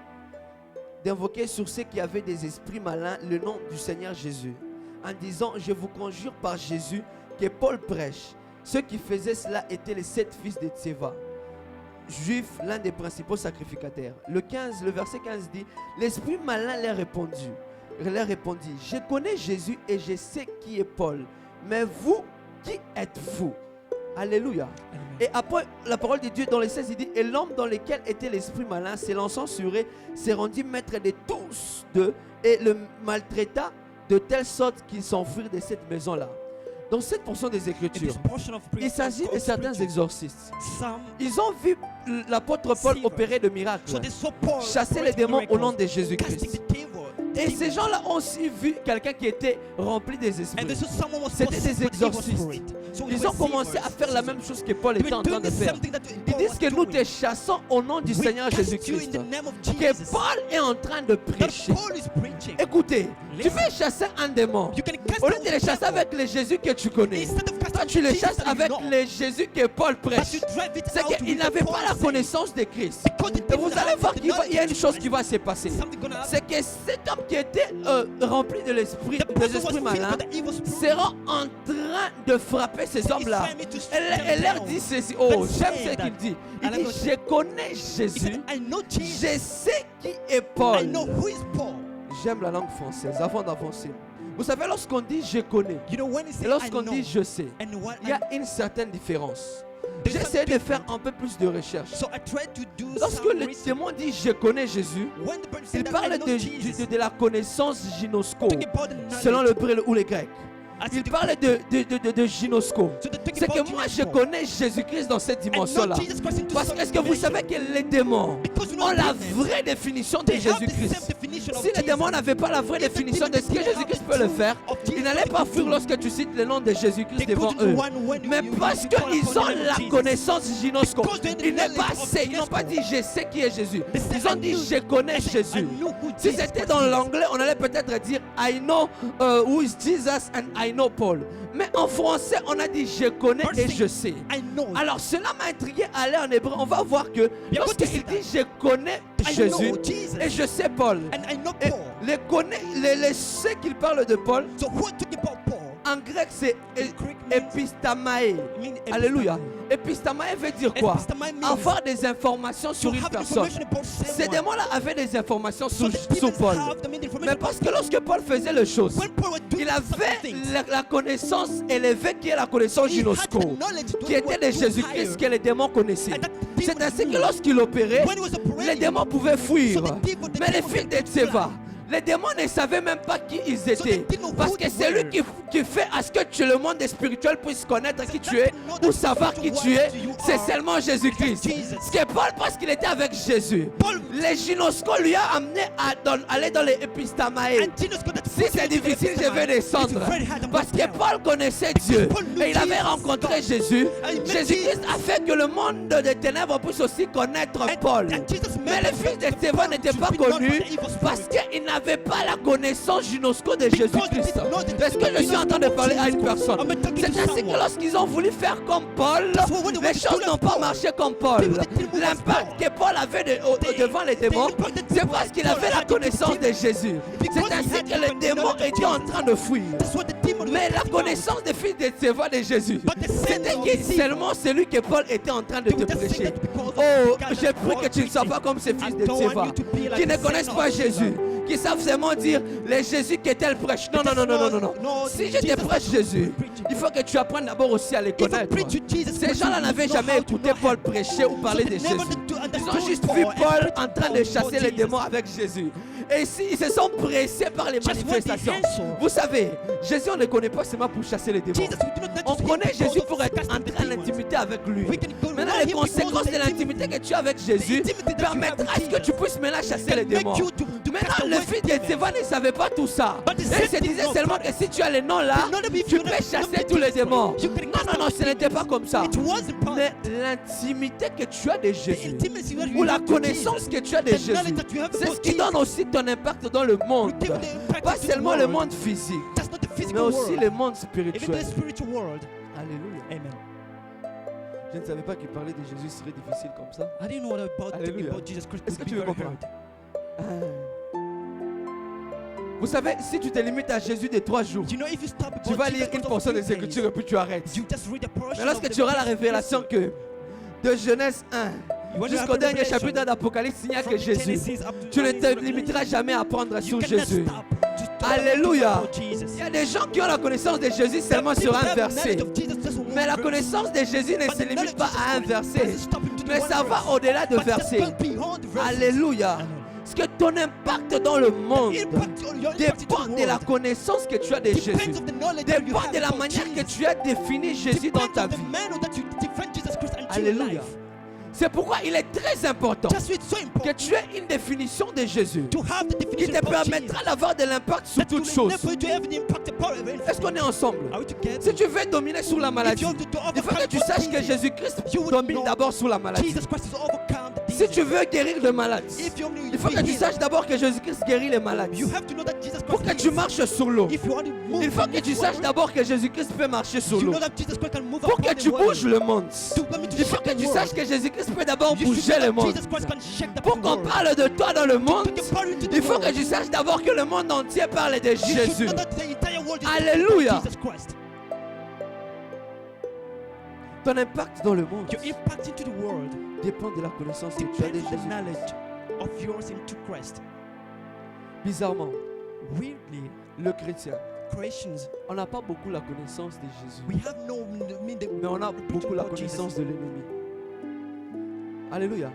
sur ceux qui avaient des esprits malins le nom du Seigneur Jésus, en disant, je vous conjure par Jésus que Paul prêche. Ceux qui faisaient cela étaient les 7 fils de Tséva, juifs, l'un des principaux sacrificateurs. Le verset 15 dit, l'esprit malin leur répondit, je connais Jésus et je sais qui est Paul, mais vous, qui êtes-vous? Alléluia. Amen. Et après, la parole de Dieu dans les 16, il dit, et l'homme dans lequel était l'esprit malin, s'élançant sur eux, s'est rendu maître de tous d'eux et le maltraita de telle sorte qu'ils s'enfuirent de cette maison-là. Dans cette portion des In Écritures, this portion of il s'agit de certains exorcistes. Some, Ils ont vu l'apôtre Paul opérer de miracles, so they saw Paul chasser les break démons au miracles, nom de Jésus-Christ. casting the devil. Et ces gens-là ont aussi vu quelqu'un qui était rempli des And esprits. they saw someone was C'était des possessed with evil exorcistes. spirit. So it Ils was ont commencé à faire la même chose que Paul était en train de faire. Ils disent que nous te chassons au nom du Seigneur Jésus-Christ. Que Paul est en train de prêcher. Paul is preaching. Écoutez, tu veux chasser un démon. You can cast Au lieu out de le chasser devil. avec le Jésus que tu connais, Instead of casting toi out tu le Jesus chasses that you avec know, le Jésus que Paul but prêche. you drive it C'est out qu'il with n'avait the pas la Paul connaissance de Christ. Because the Et people vous that allez have voir the qu'il y a une knowledge chose of qui va se passer. something gonna happen. C'est que cet homme qui était rempli de l'esprit, The des person was esprits filled malins, with the evil spirit. sera en train de frapper ces hommes-là. trying to strike Elle them leur down. dit ceci. Oh, Then j'aime say ce qu'il that. dit. Il And dit, I'm going to- je connais He Jésus, said, I know Jesus. je sais qui est I Paul. know who is Paul. J'aime la langue française avant d'avancer. Vous savez, lorsqu'on dit je connais You know when he et said I lorsqu'on know dit je sais, and what il y a I, une certaine différence. There's J'ai essayé some de faire un peu plus de recherche. so I tried to do Lorsque some le research. démon dit je connais Jésus, When the person il said that parle I know Jesus, de la connaissance gynosco, talking about the knowledge, selon l'hébreu ou les grecs. as Il the- parle de gynosco. so they're talking C'est que about moi je Jesus. connais Jésus-Christ dans cette I know dimension-là. Jesus Christ into Parce some que est-ce que vous dimension. savez que les démons Because you know ont la demons, vraie définition de they have the same Jésus-Christ? definition of Si les Jesus. démons n'avaient pas la vraie If the définition de demons ce que didn't have Jésus-Christ the peut le truth faire, of Jesus, ils n'allaient pas what they fuir do, lorsque tu cites le nom de Jésus-Christ they devant couldn't eux. run when Mais you parce call upon qu'ils the ont name of la Jesus. connaissance gynosco, Because they had the ils n'ont pas, knowledge of ils n'ont pas dit je sais qui est Jésus. They said, Ils ont I dit knew- je connais I said, I Jésus. knew who Si Jesus c'était Christ dans is. l'anglais, on allait peut-être dire I know who is Jesus and I know Paul. Mais en français, on a dit je connais et je sais. I know. Alors cela m'a intrigué à aller en hébreu. On va voir que lorsqu'il dit je connais I Jésus know Jesus. et je sais Paul. And I know Et Paul. les ceux qu'il parle de Paul, So who talking about Paul? en grec c'est Greek means- epistamae. mean Alléluia. Epistamae veut dire quoi? Epistamae means Avoir des informations to sur une have personne. information about Ces someone. démons-là avaient des informations So sur, the sur demons Paul. have the main information Mais parce que about lorsque Paul faisait les choses, when Paul was doing il avait things, la connaissance élevée qui est la connaissance he had gynosco, the knowledge to qui était de Jésus-Christ que les démons connaissaient. And that the C'est demons ainsi que knew. lorsqu'il opérait, When he was operating, les démons pouvaient fuir. so the demons- the Mais les demons fils de could fly. Tseva, les démons ne savaient même pas qui ils So étaient. they didn't know Parce who que they c'est lui were. qui fait à ce que le monde spirituel puisse connaître qui tu es that know ou the savoir qui spiritual tu es. world you C'est are. seulement Jésus-Christ. Jesus. Ce que Paul, parce qu'il était avec Jésus, Paul- les gynoscos lui a amené à aller dans les épistamae. And Jesus got that Si c'est difficile, je vais descendre. It's very hard, I'm Parce going que down. Paul connaissait Dieu. Paul knew Et il avait Jesus. rencontré Jésus. And he met Jésus-Christ Jesus. a fait que le monde des ténèbres puisse aussi connaître Paul. and Jesus Mais met les fils de the Stéphane Paul n'étaient to pas be known connus for the evil spirit. parce qu'ils n'avaient pas la connaissance gynosco de Because Jésus-Christ. they didn't know the Est-ce que je suis en train de parler à une personne? I'm talking C'est to ainsi que someone. lorsqu'ils ont voulu faire comme Paul, That's what when they les wanted to choses do n'ont like pas Paul. marché comme Paul. People didn't move as L'impact Paul. que Paul avait devant les démons, impacted c'est parce qu'il avait la connaissance de Jésus. Because C'est he ainsi had que les the démons knowledge of étaient en Jesus. train de fuir. That's what the demon Mais was la doing. connaissance des fils de Séva de Jésus, But the c'était sense of qui the seulement celui que Paul était en train de They te would just say prêcher. that because Oh, God j'ai has pris que called tu ne sois preaching. pas comme ces fils I de don't want Séva you to be like qui ne the connaissent son pas of Jésus, Séva. qui savent seulement dire les Jésus qui est-elle prêche. Non, non, non, non, non, non, non. Si je te prêche Jésus, il faut que tu apprennes d'abord aussi à les If I connaître. preach you Jesus, Ces gens-là n'avaient jamais écouté Paul prêcher ou parler de Jésus. Ils ont juste vu Paul en train de chasser les démons avec Jésus. Et ici, ils se sont pressés par les Just what the manifestations. answer. Vous savez, Jésus, on ne le connaît pas seulement pour chasser les démons. Jesus, we do not On connaît Jésus pour être entré en intimité avec lui. Maintenant, les conséquences de l'intimité que tu as avec Jésus permettra à ce que tu puisses maintenant chasser les démons. Maintenant, le fils d'Ézéva ne savait pas tout ça. Il se disait seulement que si tu as les noms là, tu peux chasser tous les démons. Non, ce n'était pas comme ça. Mais l'intimité que tu as de Jésus, ou la connaissance que tu as de Jésus, c'est ce qui donne aussi ton impact dans le monde. Pas seulement le monde physique, mais aussi le monde spirituel. Alléluia. Amen. Je ne savais pas qu'il parlait de Jésus serait difficile comme ça. I didn't know Alléluia. about Jesus Christ. Est-ce que would tu be veux very comprendre? hard. Vous savez, si tu te limites à Jésus de 3 jours, You know, if you stop tu vas lire une portion des Écritures et puis tu arrêtes. Mais lorsque tu auras la révélation que de Genèse 1 jusqu'au dernier chapitre d'Apocalypse, il n'y a que Jésus, tu ne te limiteras jamais à apprendre sur Jésus. Alléluia. Il y a des gens qui ont la connaissance de Jésus seulement sur un verset. Mais la connaissance de Jésus ne se limite pas à un verset, mais ça va au-delà de versets. Alléluia. Parce que ton impact dans le monde dépend de la connaissance que tu as de Jésus, dépend de la manière que tu as défini Jésus dans ta vie. Alléluia. C'est pourquoi il est très important que tu aies une définition de Jésus qui te permettra d'avoir de l'impact sur toutes choses. Est-ce qu'on est ensemble? Si tu veux dominer sur la maladie, il faut que tu saches que Jésus-Christ domine d'abord sur la maladie. Si tu veux guérir le malade, il faut que tu saches d'abord que Jésus-Christ guérit les malades. Pour que tu marches sur l'eau, il faut que tu saches d'abord que Jésus-Christ peut marcher sur l'eau. Pour que tu bouges le monde, il faut que tu saches que Jésus-Christ peut d'abord bouger le monde. Pour qu'on parle de toi dans le monde, il faut que tu saches d'abord que le monde entier parle de Jésus. Alléluia. Ton impact dans le monde dépend de la connaissance que tu as de Jésus. Bizarrement, le chrétien, on n'a pas beaucoup la connaissance de Jésus, mais on a beaucoup la connaissance de l'ennemi. Alléluia.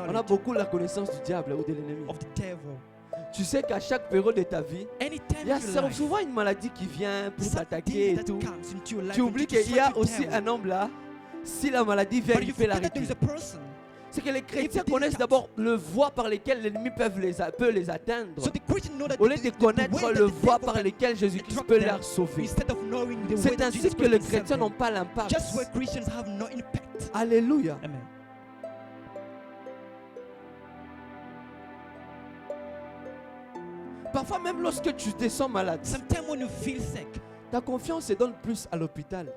On a beaucoup la connaissance du diable ou de l'ennemi. Tu sais qu'à chaque période de ta vie, il y a souvent une maladie qui vient pour t'attaquer et tout. Tu oublies qu'il y a aussi un homme là. Si la maladie vient, il fait l'arrêter. C'est que les chrétiens connaissent d'abord le voie par lequel l'ennemi peut les atteindre, au lieu de connaître le voie par lequel Jésus-Christ peut les sauver. C'est ainsi que les chrétiens n'ont pas l'impact. Alléluia. Parfois même lorsque tu te sens malade, ta confiance se donne plus à l'hôpital,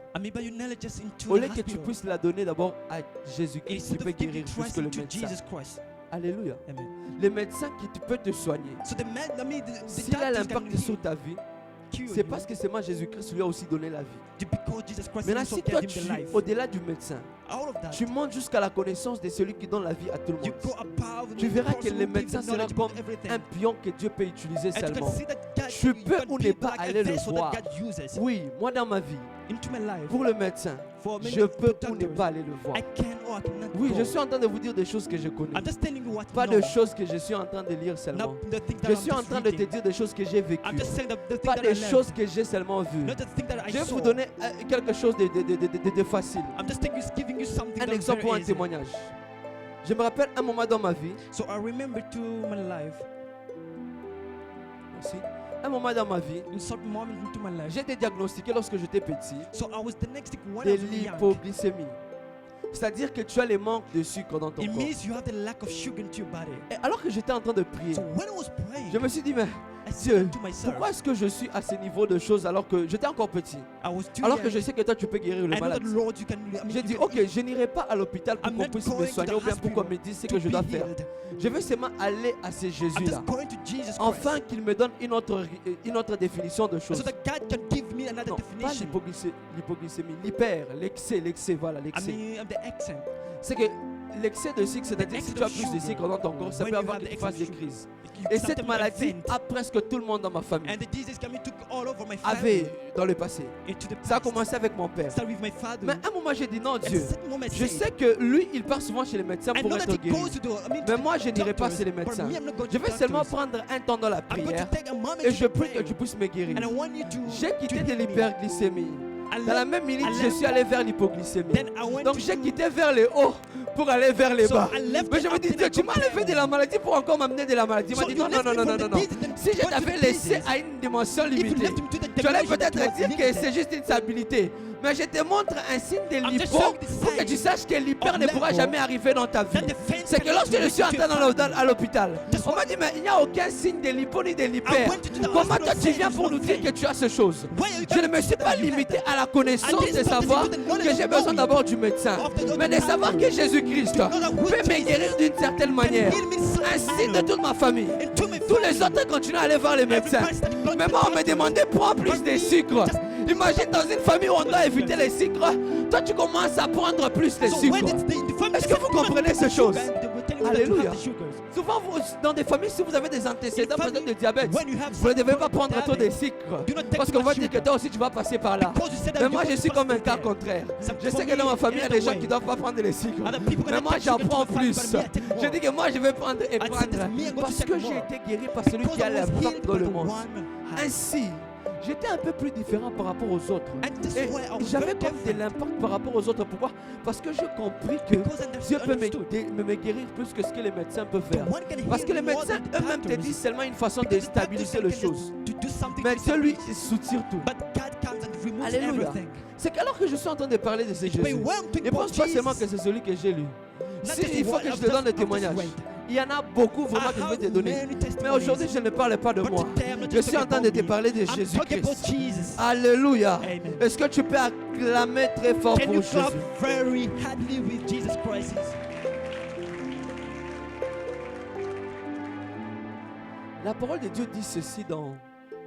au lieu que tu puisses la donner d'abord à Jésus-Christ qui peut guérir plus que le médecin. Alléluia. Le médecin qui peut te soigner, s'il a l'impact sur ta vie, c'est parce que seulement Jésus-Christ lui a aussi donné la vie. Maintenant, si toi tu es au-delà du médecin, tu montes jusqu'à la connaissance de celui qui donne la vie à tout le monde. Tu verras que le médecin sera comme un pion que Dieu peut utiliser seulement. Tu peux ou ne pas aller le voir. Oui, moi dans ma vie, pour le médecin, je peux ou ne pas aller le voir. Oui, je suis en train de vous dire des choses que je connais, pas de choses que je suis en train de lire seulement. Je suis en train de te dire des choses que j'ai vécues, pas des choses que j'ai seulement vues. Je vais vous donner quelque chose de facile. Un exemple ou un témoignage. Je me rappelle un moment dans ma vie. Merci. Un moment dans ma vie, j'ai été diagnostiqué lorsque j'étais petit de l'hypoglycémie. C'est-à-dire que tu as les manques de sucre dans ton corps. Et alors que j'étais en train de prier, je me suis dit, mais Dieu, pourquoi est-ce que je suis à ce niveau de choses alors que j'étais encore petit? Alors que je sais que toi tu peux guérir le malade. J'ai dit, ok, je n'irai pas à l'hôpital pour qu'on puisse me soigner ou bien pour qu'on me dise ce que je dois faire. Je veux seulement aller à ce Jésus-là, enfin qu'il me donne une autre définition de choses. Non, pas l'hypoglycémie, l'excès, voilà, l'excès. C'est que l'excès de sucre, c'est-à-dire si tu as plus de sucre dans ton corps, ça peut avoir une phase de crise. Et cette maladie a presque tout le monde dans ma famille avait dans le passé. Ça a commencé avec mon père. Mais à un moment j'ai dit non Dieu, je sais que lui il part souvent chez les médecins pour être guéri. Mais moi je n'irai pas chez les médecins. Je vais seulement prendre un temps dans la prière et je prie que tu puisses me guérir. J'ai quitté de l'hyperglycémie. Dans la même minute, je suis allé vers l'hypoglycémie. Then I went Donc to- j'ai quitté vers le haut pour aller vers les So bas. I left Mais je the me dis, up, Dieu, then tu I m'as go enlevé back. de la maladie pour encore m'amener de la maladie. Il m'a So dit, you non, non, left non, me non, from non, the non, non. disease, then Si je went to t'avais the laissé disease. à une dimension If you limitée, left him to the tu allais dimension that peut-être was dire que limited. c'est juste une stabilité. Mais je te montre un signe de I'm just l'hypo showing the pour que sign tu saches que l'hyper of ne pourra level jamais arriver dans ta vie. that the fence C'est que cannot lorsque je suis reach entré your family. à l'hôpital, That's on why- m'a dit, mais il n'y a aucun signe de l'hypo ni de l'hyper. I went to the Comment hospital toi tu saying viens there's pour no nous dire pain. que tu as ces choses? Why are you Je ne me telling suis me pas that you have limité that? à la connaissance I didn't de stop savoir listening to the knowledge que j'ai of besoin knowing d'abord du médecin, of the mais de doctor. savoir que Jésus-Christ To know that with peut me Jesus guérir d'une certaine manière, heal me in some ainsi de manner. toute ma famille. And to my Tous les family. autres continuent à aller voir les médecins. Everybody started going to Mais the moi, on me doctor. demandait prends plus de sucre. Imagine dans une famille où on doit éviter les sucres, toi tu commences à prendre plus de So sucre. when it's the family Est-ce que vous comprenez ces choses? they were telling you that you Alléluia. have the sugars. Souvent, dans des familles, si vous avez des antécédents In peut-être family, de diabète, when you have vous ne devez pas some prendre trop de diabetes, sucre. do not take Parce too qu'on va much dire que sugar. toi aussi tu vas passer par là. Because you said that Mais you moi, want je to suis pass comme un through cas there. contraire. Some Je sais for que dans me, ma famille, il y a another des gens way. qui ne doivent pas prendre les sucres. Other people Mais gonna moi, take j'en sugar to prends the family, plus. but me, I take more. Je dis que moi, je vais prendre et I said prendre. that me, I'm going to Parce take que more. j'ai été guéri par celui Because qui a I la was frappe healed dans by le the monde. one Ainsi, j'étais un peu plus différent par rapport aux autres. And this Et is why I was j'avais very comme de different. l'impact par rapport aux autres. Pourquoi? Parce que j'ai compris que Because Dieu peut understood. me guérir plus que ce que les médecins peuvent The faire. one can Parce que heal les more médecins than eux-mêmes te doctors. disent seulement une façon de Because the doctor stabiliser can les just choses. to do something Mais to Dieu lui stabilize. soutire tout. But God comes and removes Alléluia. everything. C'est qu'alors que je suis en train de parler de ce But Jésus, when I'm talking ne pense about pas seulement Jesus, que c'est celui que j'ai lu. not Si just il faut one, que je I've te donne des just témoignages, wait. il y en a beaucoup vraiment que je vais te donner. Mais aujourd'hui, je ne parle pas de But moi. today, I'm not Je just suis en talking train de about te me. parler de I'm talking about Jésus-Christ. Jesus. Alléluia. Amen. Est-ce que tu peux acclamer très fort Can pour you clap Jésus? very hardly with Jesus Christ? La parole de Dieu dit ceci dans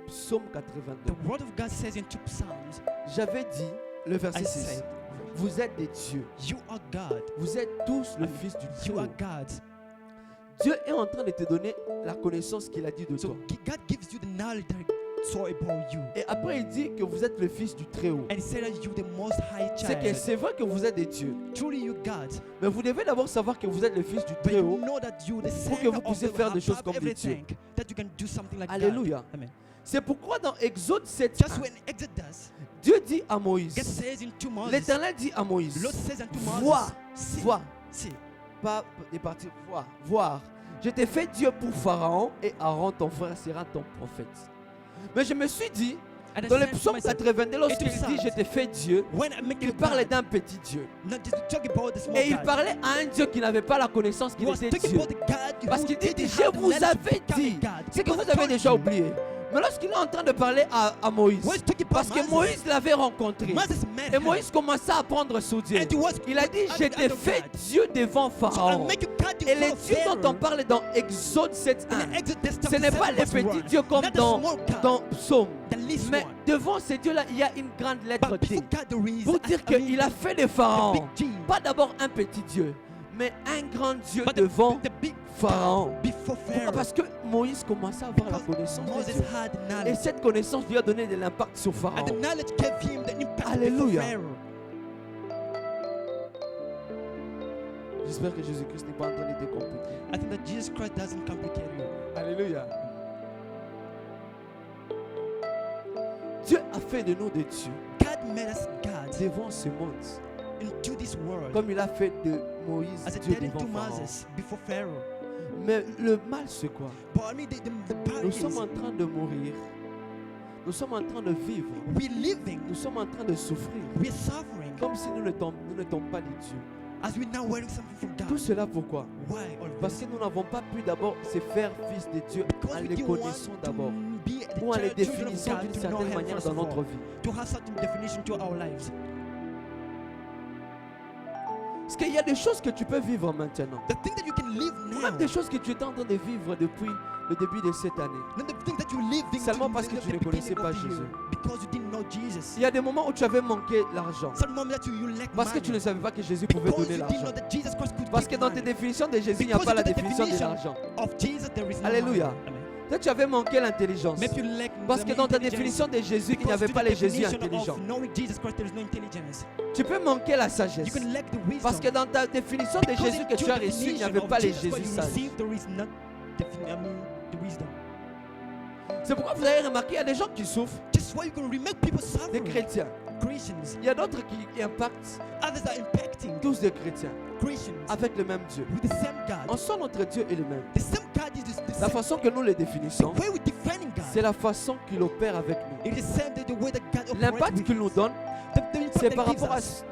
Psaume 82. The word of God says in 2 Psalms, J'avais dit, le verset I 6, said, vous êtes des dieux. you are God. Vous êtes tous le Fils du You Dieu. are God. Dieu est en train de te donner la connaissance qu'il a dit de So toi. God gives you the knowledge that so about you. Et après, il dit que vous êtes le Fils du Très-Haut. And he said that you the most high C'est que child. c'est vrai que vous êtes des dieux. Truly you God. Mais vous devez d'abord savoir que vous êtes le Fils du But you Très-Haut. know that you the Pour que center vous of puissiez the faire des choses above comme des dieux. everything. That you can do something like Alléluia. God. Amen. C'est pourquoi dans Exode 7, Just when Exodus, Dieu dit à God Moïse, says into Moses, l'Éternel dit à the Moïse, Lord says unto Moses, vois, see, vois, see, pas des parties, voir. Je t'ai fait Dieu pour Pharaon et Aaron ton frère sera ton prophète. Mais je me suis dit, And I dans le said to psaume myself, 82, lorsqu'il It is dit je t'ai fait Dieu, when I make il you parlait God, d'un petit Dieu. not just to talk about the small Et il God. parlait à un Dieu qui n'avait pas la connaissance He qu'il was était talking Dieu. about the God Parce who qu'il dit, didn't je have the vous knowledge to avais become dit. a God. C'est que Because vous I avez told déjà you. oublié. Mais lorsqu'il est en train de parler à Moïse, When he's talking about parce que Moïse l'avait rencontré, Moses met et him. Moïse commençait à prendre sur Dieu. And he was Il a dit, je under t'ai God. fait Dieu devant So I Pharaon. make you God Et les before dieux dont on Pharaoh. parle dans Exode 7.1, In Exodus ce n'est pas les petits dieux comme dans Psaume. the least Mais one. devant ces dieux-là, il y a une grande lettre But D. before God there is Pour dire qu'il a fait de a Pharaon, big G. pas d'abord un petit Dieu, mais un grand Dieu But devant the big Pharaon. before Pourquoi? Pharaoh. Parce que Moïse commençait à avoir la Because connaissance de Moses Dieu. had Et knowledge. cette connaissance lui a donné de l'impact sur And the Pharaon. knowledge gave him the impact Alléluia. before Pharaoh. J'espère que Jésus-Christ n'est pas en train de te compliquer. I think that Jesus Christ doesn't complicate you. Alléluia. Dieu a fait de nous des dieux God made us gods devant ce monde. into this world. Comme il a fait de Moïse As it Dieu did devant into Pharaon. Moses before Pharaoh. Mais le mal c'est quoi? But I mean, the part Nous is, sommes en train de mourir. Nous sommes en train de vivre. we're living, Nous sommes en train de souffrir. we're suffering, Comme si nous ne tombons pas des dieux. as we're now wearing something from Tout God. cela pourquoi? Why all Parce this? que nous n'avons pas pu d'abord se faire fils de Dieu Because en we les didn't want connaissant to d'abord. be the Ou en les children of définissant God, d'une to know certaine Him manière first dans of notre all, vie. to have certain definition to our lives. Parce qu'il y a des choses que tu peux vivre maintenant. The thing that you can live now, Même des choses que tu étais en train de vivre depuis le début de cette année. not the thing that you living Seulement to parce the que tu ne beginning connaissais of pas the year, Jésus. because you didn't know Jesus. Il y a des moments où tu avais manqué l'argent. Some moment that you lack Parce que tu ne money, savais pas que Jésus pouvait because donner you didn't know l'argent. that Jesus Christ could Parce give que dans tes money. définitions de Jésus, il n'y a Because pas la of the définition de definition l'argent. Of Jesus, there is no Alléluia. money. Amen. Toi, tu avais manqué l'intelligence. Maybe you lack Parce que the dans ta intelligence. définition de Jésus, il n'y Because avait to pas the les Jésus definition intelligents. of knowing Jesus Christ, there is no intelligence. Tu peux manquer la You sagesse. can lack the wisdom. Parce que dans ta définition de Because Jésus que into tu as the reçue, il n'y definition avait of pas les Jesus Jésus Christ you sages. received, there is not the wisdom. C'est pourquoi vous avez remarqué, il y a des gens qui souffrent, Just why you can remake people des suffering. chrétiens. Christians. Il y a d'autres qui impactent Others are impacting tous des chrétiens Christians avec le même Dieu. with the same En God. soi, notre Dieu est le même. The same God is the La same. façon que nous le The définissons, way we're defining c'est God. la façon qu'il opère avec nous. It is the same the way that God operates L'impact with qu'il nous us. donne, The impact c'est that par gives rapport us.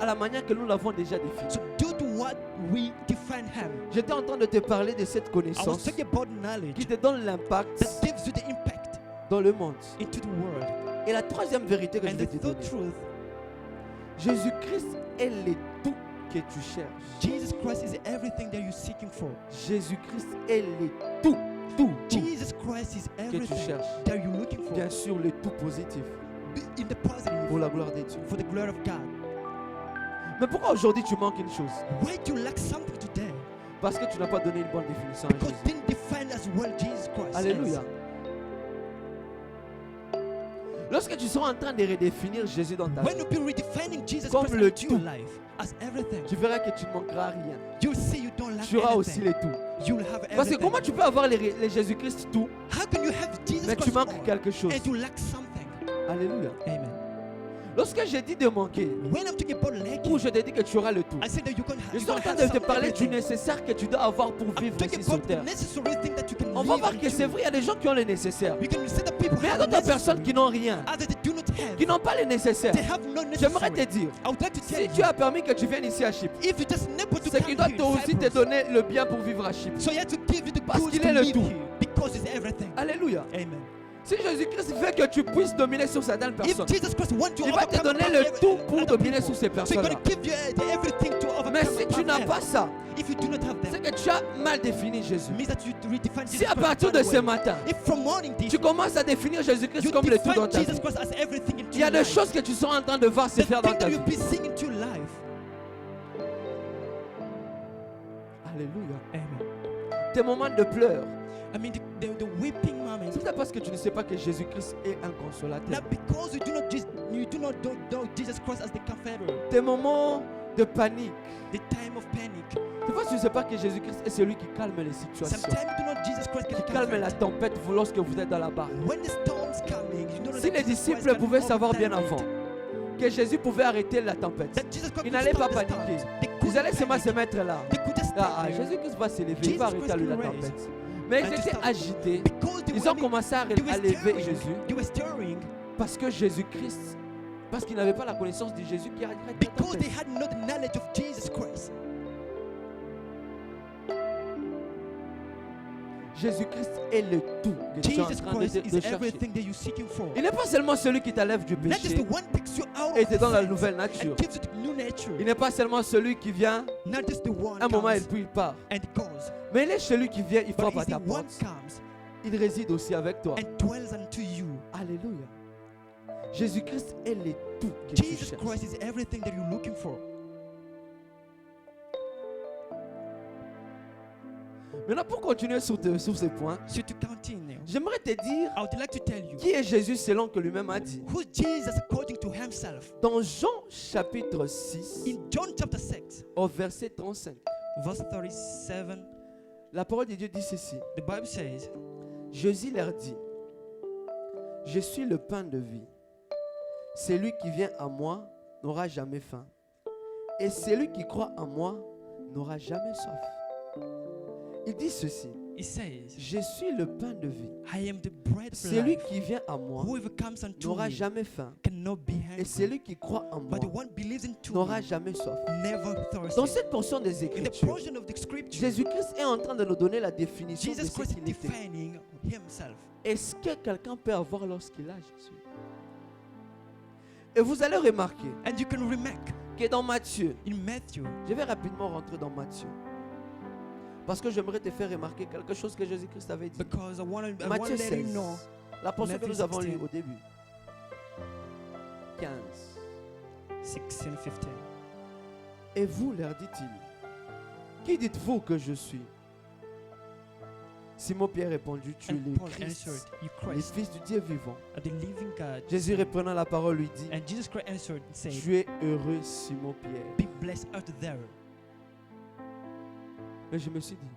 à la manière que nous l'avons déjà définie. So due to what we define Him, J'étais en train de te parler de cette I was connaissance talking about qui knowledge te donne l'impact that gives you the impact dans le monde. into the world. Et la troisième vérité que je And vais the te third donner, truth, Jésus-Christ est le tout que tu cherches. Jesus Christ is everything that you're seeking for. Jésus-Christ est le tout, tout Jesus Christ is que tu everything cherches. that you're looking for. Bien sûr, le tout positif In the positive, pour la gloire de Dieu. for the glory of God. Mais pourquoi aujourd'hui tu manques une chose? Why do you lack something today? Parce que tu n'as pas donné une bonne définition à Because Jésus. didn't define as well Jesus Christ. Alléluia. Lorsque tu seras en train de redéfinir Jésus dans ta When vie, you be redefining Jesus Comme Christ le into your tout. life as everything, tu verras que tu ne manqueras rien. you'll see you don't lack Tu auras aussi anything. le tout. You'll have Parce que everything. comment tu peux avoir les Jésus-Christ tout, How can you have Jesus mais tu Christ manques all quelque chose? and you lack something? Alléluia. Amen. Lorsque j'ai dit de manquer, When I'm talking about lacking, ou je te dis que tu auras le tout, I said that you can have. je suis en train de te parler du nécessaire que tu dois avoir pour I'm vivre talking ici sur about the terre. necessary thing that you can On va live voir que into. c'est vrai, il y a des gens qui ont le nécessaire. We can say that people Mais il y a have d'autres necessary, personnes qui n'ont rien, others that do not have. qui n'ont pas le nécessaire. They have no J'aimerais necessary. te dire, I would like to tell si you, tu as permis que tu viennes ici à Chypre, if you just never to c'est come qu'il doit here te in aussi te Cyprus, donner le bien pour vivre à Chypre. so you have to give you the Parce goods qu'il to est le live tout. here because it's everything. Alléluia. Amen. Si Jésus-Christ veut que tu puisses dominer sur certaines If personnes, Jesus Christ wants to il va te overcome donner other le tout pour other dominer people, sur ces so he's personnes-là. going to give you everything to overcome. Mais si tu n'as them. pas ça, If you do not have c'est them, que tu as mal défini Jésus. it means that you redefine Jesus Si à Christ partir in de another ce way. matin, If from morning this, tu commences à définir Jésus-Christ you comme le tout dans define ta Jesus vie, Christ as everything into il y a your des life, choses que tu seras en train de voir se the faire dans thing ta that vie. you'll be seeing into your life. Alléluia. Amen. Tes moments de pleurs, I mean, the weeping moments, c'est peut-être parce que tu ne sais pas que Jésus-Christ est un consolateur. not because you do not know Jesus Christ as the comforter. Tes moments de panique, The time of panic. c'est parce que tu ne sais pas que Jésus-Christ est celui qui calme les situations, Sometimes you do not Jesus Christ qui can calme la comfort. tempête lorsque vous êtes dans la barque. When the storm's coming, you know Si that les Jesus disciples Christ can pouvaient calm savoir bien down avant it. que Jésus pouvait arrêter la tempête, That Jesus Christ ils could n'allaient pas stop the paniquer. storms. They Ils couldn't allaient seulement panic. se mettre là. They could just stay there. Jésus-Christ va s'élever, il Jesus va arrêter à lui la Christ will tempête. Mais ils And étaient stop. agités. Because they Ils were, ont commencé à they were lever stirring. Jésus They were stirring parce que Jésus-Christ, parce qu'ils n'avaient pas la connaissance de Jésus qui arrête la because they tempête. had not the knowledge of Jesus Christ. Jésus-Christ est le tout que tu es en Jesus train Christ de is chercher. everything that you're seeking for. Il n'est pas seulement celui qui t'enlève du Not just péché the one takes you out et of te donne la sin nouvelle nature. and gives you the new nature. Il n'est pas seulement celui qui vient, Not just the one un moment et comes puis il part. and goes, Mais il est celui qui vient, il but frappe à he's the ta one porte. comes Il réside aussi avec toi. and dwells unto you. Alléluia. Jésus-Christ est le tout que tu Jesus cherches. Christ is everything that you're looking for. Maintenant, pour continuer sur ces points, So to continue, j'aimerais te dire I would like to tell you qui est Jésus selon que lui-même a dit. who's Jesus according to himself. Dans Jean chapitre 6, In John chapter 6, au verset 35, verse 37, la parole de Dieu dit ceci. the Bible says, Jésus leur dit, je suis le pain de vie. Celui qui vient à moi n'aura jamais faim. Et celui qui croit en moi n'aura jamais soif. Il dit ceci, it says, je suis le pain de vie. I am the bread of Celui life. qui vient à moi Whoever comes unto n'aura me jamais faim. cannot be Et hungry, celui qui croit en moi but the one believes into n'aura me jamais soif. never Dans thirsty. cette portion des In the Écritures, portion of the scripture, Jésus-Christ est en train de nous donner la définition de Jesus ce Christ is qu'il était. defining himself. Est-ce que quelqu'un peut avoir lorsqu'il a Jésus? Et vous allez remarquer And you can remark que dans Matthieu, in Matthew, je vais rapidement rentrer dans Matthieu. Parce que j'aimerais te faire remarquer quelque chose que Jésus-Christ avait dit. because I want to Matthieu let you 16, know, la portion que Matthew nous avons 16. lue au début. 15. 16, 15. Et vous, leur dit-il, qui dites-vous que je suis? Simon-Pierre répondit, tu es And le Paul Christ, answered, You le Christ, Fils du Dieu vivant. are the living God. Jésus reprenant la parole lui dit, And Jesus Christ answered and said, tu es heureux, Simon-Pierre. Be blessed out there. Mais je me suis dit,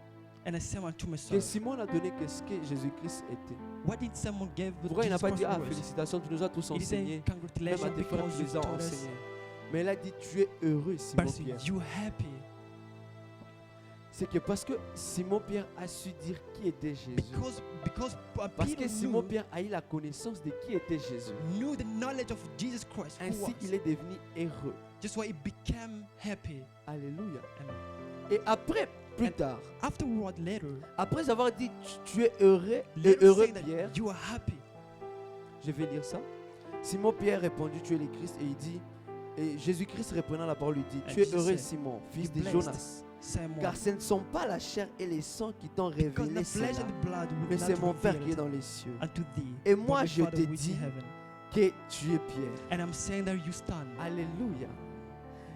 And I said unto que myself, Simon a donné qu'est-ce que Jésus-Christ était. what did Simon give Pourquoi il n'a Jesus pas dit, Christ ah, was? félicitations, tu nous as tous He didn't say, enseigné. Même congratulations à tes frères, because tu you les as taught us. enseignés. Mais il a dit, tu es heureux, Simon But Pierre. you happy C'est que parce que Simon Pierre a su dire qui était Jésus. because Parce Peter que Simon Pierre a eu la connaissance de qui était Jésus. knew the knowledge of Jesus Christ. Who Ainsi, was. il est devenu heureux. Just why he became happy. Alléluia. Amen. Et après, plus And tard, Afterward, later, après avoir dit tu es heureux et later heureux saying that Pierre, you are happy. je vais lire ça. Simon Pierre répondit, tu es le Christ, et il dit, et Jésus-Christ reprenant la parole lui dit, And tu es Jesus heureux said, Simon, fils "You de blessed, Jonas, Simon, car ce ne sont pas la chair et les sangs qui t'ont because révélé the flesh cela, and the blood will mais not c'est mon Père reveal qui est it dans les cieux. unto thee. Et but moi the je Father te which is dis in heaven. que tu es Pierre. And I'm saying that you stand. Alléluia.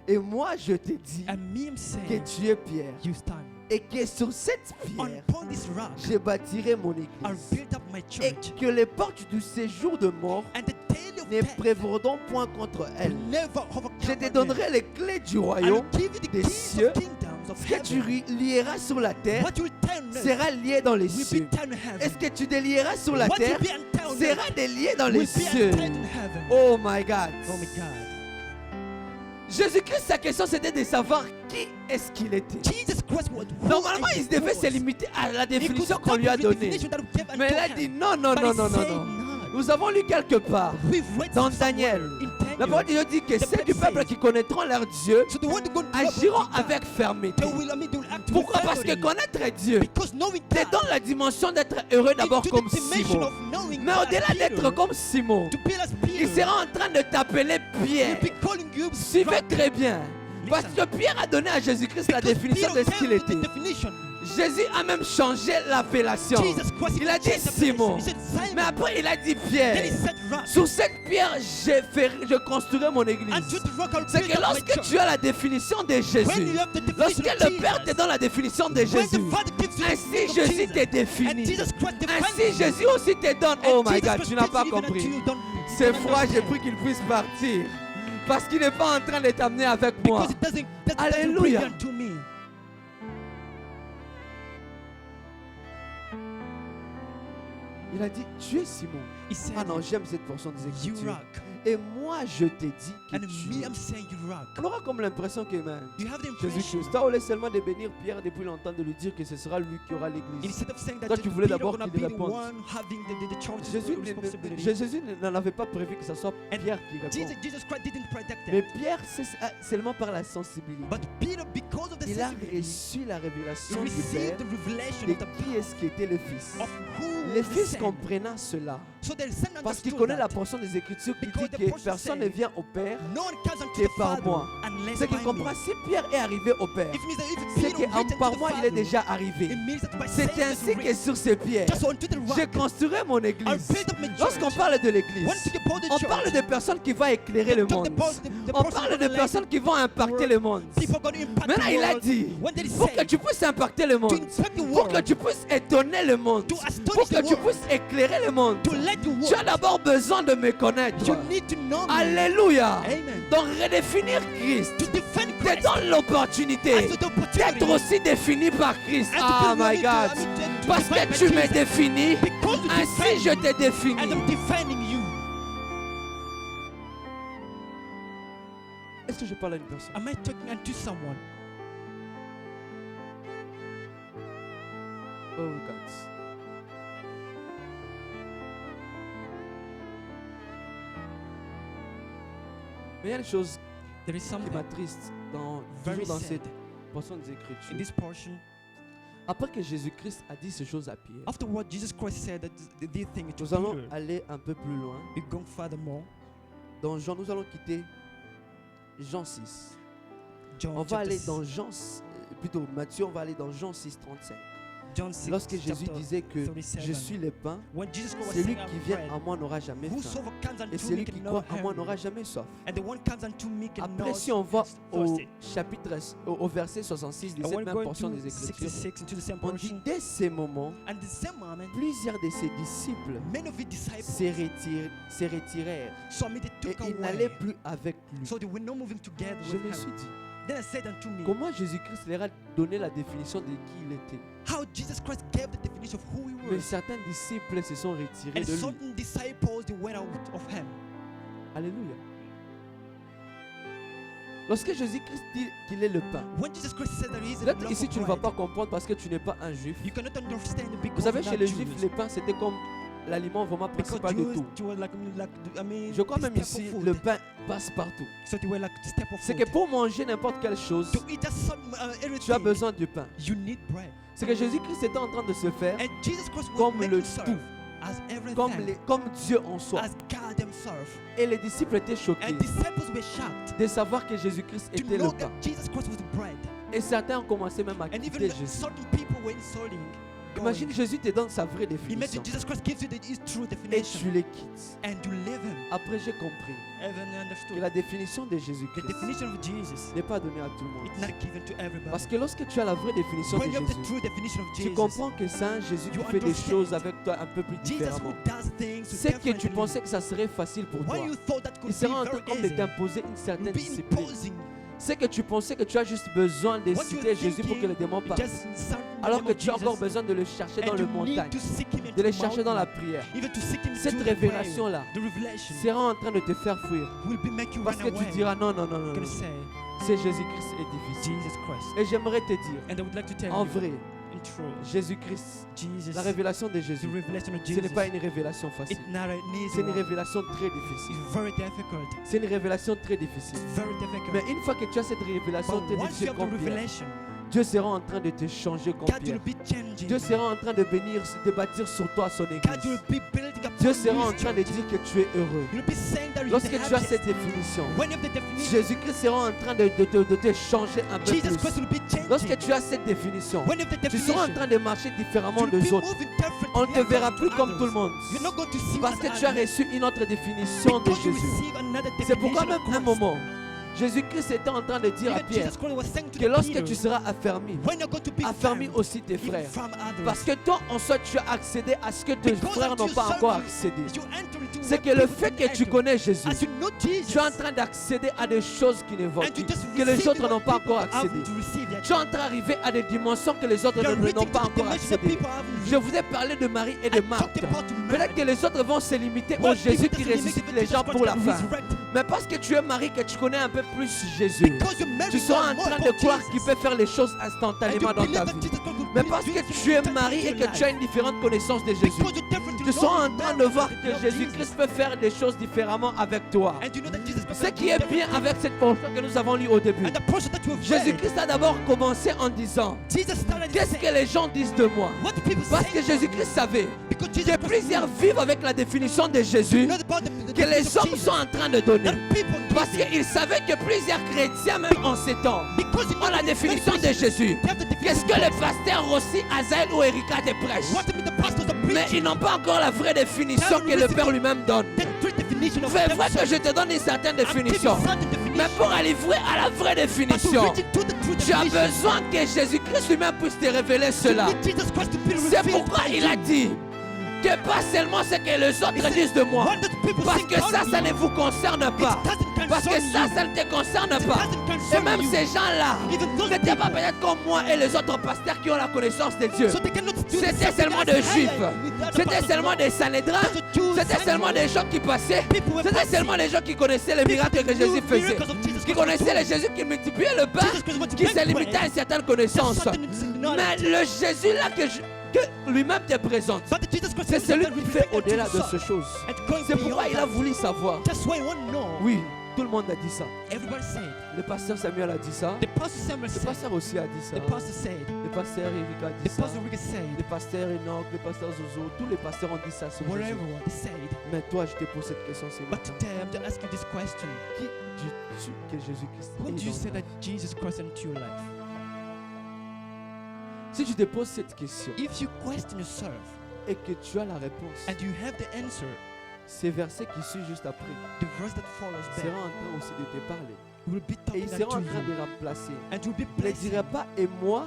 Et moi je te dis And me, I'm que saying tu es Pierre. you stand. Et que sur cette pierre, Upon this rock, je bâtirai mon I'll église. build up my Et church. que les portes du séjour de mort And the day of ne death prévaudront point contre elle. will never overcome Je te them. donnerai les clés du I'll royaume give you the des keys cieux. of kingdoms of Ce que tu heaven. lieras sur la terre What you turn sera lié dans les will cieux. be turned in Et heaven. ce que tu délieras sur la What you terre be unbound sera délié dans les will be cieux. untied in heaven. Oh my God. Oh my God. Jésus-Christ, sa question c'était de savoir qui est-ce qu'il était. Jesus Christ was who Normalement, and il devait was. se limiter à la He could définition stop qu'on lui a with the donnée. definition that we gave Mais il a unto dit him. non, non, But non, he non, non, said non. not. Nous avons lu quelque part We've read dans somewhere Daniel. in La parole de Dieu dit que ceux du peuple qui connaîtront leur Dieu So the one going to agiront avec fermeté. they will, they will act Pourquoi? with Parce que authority. connaître Dieu Because knowing te God donne la dimension d'être heureux d'abord into comme the dimension Simon. of knowing Mais God au-delà as d'être Peter, comme Simon, to be as Peter, il sera en train de t'appeler Pierre. will be calling you Suivez rock. très bien. Parce Listen. que Pierre a donné à Jésus-Christ la Because définition Peter de ce qu'il gave the était. definition. Jésus a même changé l'appellation. Jesus Christ, Il a dit changed the Simon. definition. He said Simon. Mais après, il a dit Then he Pierre. said rock. Sur cette pierre, je construirai mon And to église. the rock I'll C'est build que up my lorsque church. tu as la définition de When Jésus, you have the definition lorsque of le Père te Jesus, donne la définition de when Jésus, the Father gives you the ainsi definition of Jésus Jesus, te and définit. Jesus Christ defines Ainsi you, Jésus aussi te donne. and Oh my Jesus God, Christ tu n'as pas gives you even compris. unto you don't- C'est don't froid, j'ai understand. pris qu'il puisse partir. Parce qu'il n'est pas en train de t'amener avec moi. Because it doesn't bring Alléluia. you unto me. Il a dit, tu es Simon. He said, Ah non, j'aime cette portion des you Écritures. rock. Et moi, je t'ai dit que And tu me, es. I'm saying you rock. On aura comme l'impression que, man, You have the impression, Jésus-Christ, toi, au lieu seulement de bénir Pierre depuis longtemps, de lui dire que ce sera lui qui aura l'église. instead of saying that Toi, tu voulais Peter d'abord gonna qu'il be the réponde. one having the church responsibility. Jésus n'en avait pas prévu que ce soit And Pierre qui Jesus, répond. Jesus Christ didn't predict Mais that. Pierre, c'est seulement par la sensibilité. But Peter, because of the Il a sensibility, reçu la he révélation du received Père the revelation de of the qui est-ce qui était le Fils. of who Le was the Fils Son. comprenant cela, So the Son parce qu'il understood connaît la that. portion des Écritures qui Because dit the que portion personne ne says, vient au Père No one comes unto que the par Father moi. unless Ce qui by me. comprend, si Pierre est arrivé au Père, It means that if c'est Peter qu'en returned par to the moi il est Father, déjà arrivé. it means that by C'est saying ainsi that que sur ces pierres, just onto the rock, je construirai mon I'll église. build up my church. Lorsqu'on parle de l'église, When to about the on church, parle de personnes qui vont éclairer le talk monde. about the On person parle de who personnes qui vont impacter le monde. people going to impact Maintenant, the il a world. dit, When they pour que say tu puisses impacter le to monde, impact the pour que world, tu puisses étonner le monde, to pour astonish que the tu world, puisses éclairer le monde, to let the tu as world, d'abord besoin de me connaître. you need to know me. Alléluia. Amen. Donc redéfinir Christ To defend te Christ. donne l'opportunité As the opportunity. d'être aussi défini par Christ. And to Ah be my ready to- God. to Parce defend que by tu me Jesus. définis, Because you ainsi defend je me, te and définis. I'm defending you. Est-ce que je parle à une personne? Am I talking unto someone? Oh God. Mais il y a une chose There is qui something m'attriste very toujours dans sad cette portion des in Écritures. this portion. Après que Jésus-Christ a dit ces choses à Pierre, Afterward, Jesus Christ said that this thing to nous allons Peter. aller un peu plus loin. We're going furthermore. Dans Jean, nous allons quitter Jean 6. John On va chapter aller s- dans Jean, plutôt Matthieu, on va aller dans Jean 6, 35. John 6, Lorsque Jésus chapter disait que 37. je suis le pain, When Jesus Christ was celui saying, qui "I'm vient bread, à moi n'aura jamais faim. whosoever comes Et unto me celui qui can croit never à moi hunger, n'aura jamais soif. and the one comes unto me can Après, not si on va au thirsty." chapitre, au verset 66 de And cette when même going portion to des Écritures, 66 into the same on dit portion, dès ces moments, and the same moment, plusieurs de ses disciples many of his disciples se retirèrent submitted et took ils n'allaient away, plus avec lui. so they were not moving together Je with me him. suis dit, Then I said unto me, comment Jésus-Christ leur a donné la définition de qui il était. how Jesus Christ gave the definition of who he Mais was. certains disciples se sont retirés And de lui. certain disciples, they went out of him. Alléluia. Lorsque Jésus-Christ dit qu'il est le pain, When Jesus Christ said that he is the peut-être block ici of tu ne vas bread, pas comprendre parce que tu n'es pas un juif. you cannot understand Vous because savez, you're chez not les juifs, Jews. le pain c'était comme l'aliment vraiment Because principal de Jews, tout. they were like, Je crois the même staple ici, food. le pain passe partout. So they were like the staple C'est food. que pour manger n'importe quelle chose, To eat just some, tu as everything, besoin du pain. you need bread. C'est que Jésus-Christ était en train de se faire And Jesus Christ was comme making le himself tout, as everything, comme Dieu en soi. as God himself. Et les disciples étaient choqués And disciples were shocked de savoir que Jésus-Christ to était know le pain. that Jesus Christ was the bread. Et certains ont commencé même à And quitter even Jésus. certain people were insulting. Imagine, Jésus te donne sa vraie Imagine définition Jesus Christ gives you the his true et definition, tu les quittes. and you live him. Après, j'ai compris Even que understood. la définition de The Jésus-Christ definition of Jesus, n'est pas donnée à tout le it's monde. not given to everybody. Parce que lorsque tu as la vraie définition de When you have the Jésus, true definition of tu Jesus, comprends que c'est un Jésus qui you fait des understand choses avec toi un peu plus Jesus différemment. who does things C'est que tu differently. pensais que ça serait facile pour toi. When you thought that Il could be sera en train very comme de easy, t'imposer une you'll certaine be discipline. imposing. C'est que tu pensais que tu as juste besoin de What citer you're Jésus pour que les démons you partent. just insert the Alors name que of tu as encore Jesus, besoin de le chercher dans and le you need montagne, to seek him de into le the chercher dans la mountain, prière. even to seek him Cette through the prayer. révélation-là The revelation sera en train de te faire fuir. will be make you Parce run que tu away. diras non, non, non, non, You're gonna non. say C'est Jésus-Christ est difficile. Jesus Christ. Et j'aimerais te dire, And I would like to tell en you, vrai, in truth, Jésus-Christ, Jesus, la révélation de the Jésus, revelation of ce Jesus, n'est pas une révélation it's facile. not an easy C'est une one. révélation très difficile. It's very difficult. C'est une révélation très difficile. It's very difficult. Mais une fois que tu as cette révélation But très once you difficile have the comme Pierre, revelation, Dieu sera en train de te changer comme God Pierre. will be changing. Dieu sera en train de bénir, de bâtir sur toi son God will église. be building upon Dieu sera en you. train de dire que tu es heureux. You'll be saying that you're Lorsque tu as happy. cette définition, When you have the definition, Jésus-Christ sera en train de te changer un peu Jesus Christ plus. will be changing. Lorsque tu as cette définition, When you have the tu seras en definition, train de marcher différemment you'll des be autres. moving differently On ne te verra from plus comme others. tout le monde. You're not going to see Parce que what tu as others. reçu une autre définition de Because you Jésus. receive another C'est pourquoi même definition un of Christ. moment, Jésus-Christ était en train de dire à Even Pierre Jesus Christ was saying to que the lorsque Peter, tu seras affermi, when you're going to be affermis firm, aussi tes even frères. from others. Parce que toi, en soi, tu as accédé à ce que tes Because frères until n'ont pas some encore you- accédé. you enter into C'est what que le people fait que can tu enter. connais Jésus, As you know Jesus, tu es en train d'accéder à des choses qui ne vont and you just que les receive autres what n'ont pas people encore have accédé. to receive yet. Tu es en train d'arriver à des dimensions que les autres You're n'ont reaching pas to the encore dimension that accédé. people haven't Je vous ai parlé de Marie et de I Marthe. talked about Mary. Peut-être que les autres vont se limiter au But Jésus people qui doesn't ressuscite limit les Jesus gens Christ pour la can fin. resurrect. Mais parce que tu es Marie, que tu connais un peu plus Jésus, Because you're married tu seras en more train about de croire Jesus. qu'il peut faire les choses And you instantanément dans believe ta that vie. Jesus Christ will Mais do parce que this tu es in marié et your que tu as life. une différente connaissance de Jésus, Because you're different, tu you seras en know train the de love voir and que the love of Jésus-Christ peut faire des choses différemment avec toi. And you know that Jesus Christ Ce will qui do est different bien things. avec cette portion que nous avons lue au début, And the portion that you have read, Jésus-Christ a d'abord commencé en disant, Jesus started qu'est-ce saying, que les gens disent de moi? what do people Parce say que about Jésus-Christ me? savait Because Jesus que Christ plusieurs knew. vivent avec la définition de Jésus You know about the que les definition of hommes Jesus. sont en train de donner. That people Parce give it. qu'ils savaient que plusieurs chrétiens, même en ces temps, Because you know ont la that définition de many Jésus. Christians have the definition Qu'est-ce que of le Jesus. pasteur Rossi, Azaël ou Erika te prêchent? What if the pastors are Mais preaching? ils n'ont pas encore la vraie définition que le Père lui-même donne. The true definition of C'est vrai redemption. que je te donne une certaine I'm giving définition. certain Mais definition. pour arriver à la vraie But to définition, reach into the true tu as definition, besoin que Jésus-Christ lui-même puisse te révéler cela. you need Jesus Christ to be C'est revealed pourquoi by il a you. dit que pas seulement ce que les autres disent de moi, What do people parce think que ça, about ça me? ne vous concerne pas. It doesn't Parce que concern ça, you. ça ne te concerne It pas. doesn't Et concern même you. ces gens-là Even those n'étaient pas people. peut-être comme moi et les autres pasteurs qui ont la connaissance de Dieu. So they cannot do the C'était same seulement thing des as juifs. I am. Without the C'était pastors, seulement no. des Sanhédrins. Just the Jews, C'était seulement Sanhedrin. des gens qui passaient. People were C'était passing. seulement des gens qui connaissaient les miracles que Jésus faisait. Qui connaissaient le Jésus qui multipliait le pain, qui se limitait à une certaine connaissance. Mais le Jésus-là que lui-même te présente, c'est celui qui fait au-delà de ces choses. C'est pourquoi il a voulu savoir. That's why I want to know. Oui, tout le monde a dit ça. Everybody said. Le pasteur Samuel a dit ça. The pastor Samuel Le said. pasteur aussi a dit ça. The pastor said. Le pasteur Eric a dit The ça. pastor Rick said. Le pasteur Enoch, le pasteur Zozo, tous les pasteurs ont dit ça sur Whatever Jésus. one said. Mais toi, je te pose cette question, c'est But today I'm to ask you this question. qui dis-tu que Jésus-Christ Who do you est say dans ta that Jesus Christ into your life? Si tu te poses cette question If you question yourself et que tu as la réponse, and you have the answer, ces versets qui suivent juste après the verse that follows back seront en train aussi de te parler. will be Et talking ils to seront en train you de remplacer. and you'll be Il ne blessed. dira pas et moi,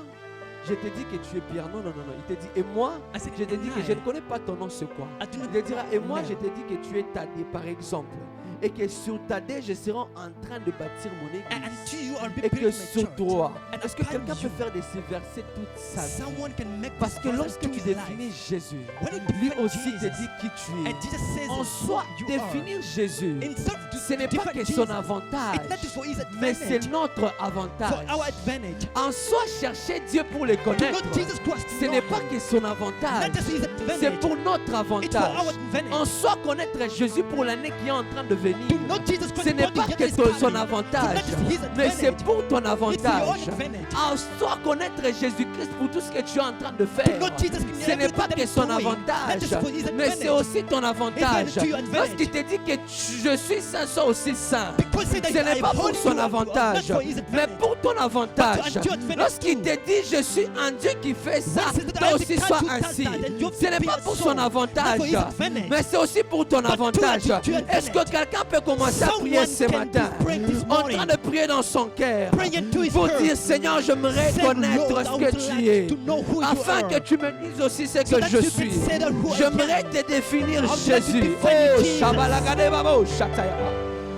je te dis que tu es Pierre. Non, non, non, non. Il te dit et moi, I said, je te dis que and je I- ne connais pas ton nom, c'est quoi. I do not Il te dira et moi, know. je te dis que tu es Thaddée, par exemple. et que sur ta dé, je serai en train de bâtir mon église. And until you are Et building que my sur church. toi, And est-ce que upon quelqu'un you, peut faire de ces versets toute sa vie? someone can make Parce this que verse lorsque to tu his life. définis Jésus, When you lui define aussi te Jesus, dit qui tu es. and Jesus says En who soi, you définir Jésus, are. Instead of ce n'est pas define que son Jesus, avantage, it's not just for his mais advantage, c'est notre for avantage. our advantage. En soi, chercher Dieu pour le To connaître, know Jesus Christ, ce to n'est know pas him. que son Not avantage, just his c'est advantage, pour notre it's for avantage. our advantage. En soi, connaître Jésus pour l'année qui est en train de venir, To know Jesus Christ ce n'est for the pas year que is son coming. avantage, It's not just his mais c'est advantage. pour ton It's for your own avantage. advantage. En soi, connaître Jésus-Christ pour tout ce que tu es en train de faire, know Jesus in ce n'est everything pas that que he's son doing, avantage, not just for his mais c'est advantage. aussi ton avantage. to your advantage. Lorsqu'il te dit que je suis saint, sois aussi saint. Because say that Ce n'est I pas am pour holy, son you are avantage, not for his mais advantage. pour ton avantage. But to your advantage Lorsqu'il too. te dit je suis un Dieu qui fait ça, When he says that toi I am aussi the God sois who does ainsi. that, then you Ce n'est be pas a pour soul, son not avantage, for his advantage. mais c'est aussi pour ton avantage. to your Est-ce que quelqu'un peut commencer à prier Someone ce can matin, pray this en morning. train de prier dans son cœur, Pray into his pour heart. dire Seigneur, j'aimerais Say, connaître Lord, I ce would que tu like es, to know who you afin are. que tu me dises aussi ce So que that je you can suis. say that who I J'aimerais am. te définir I would like to Jésus. define Oh, Jesus. Shabalagadebabo, Shataya.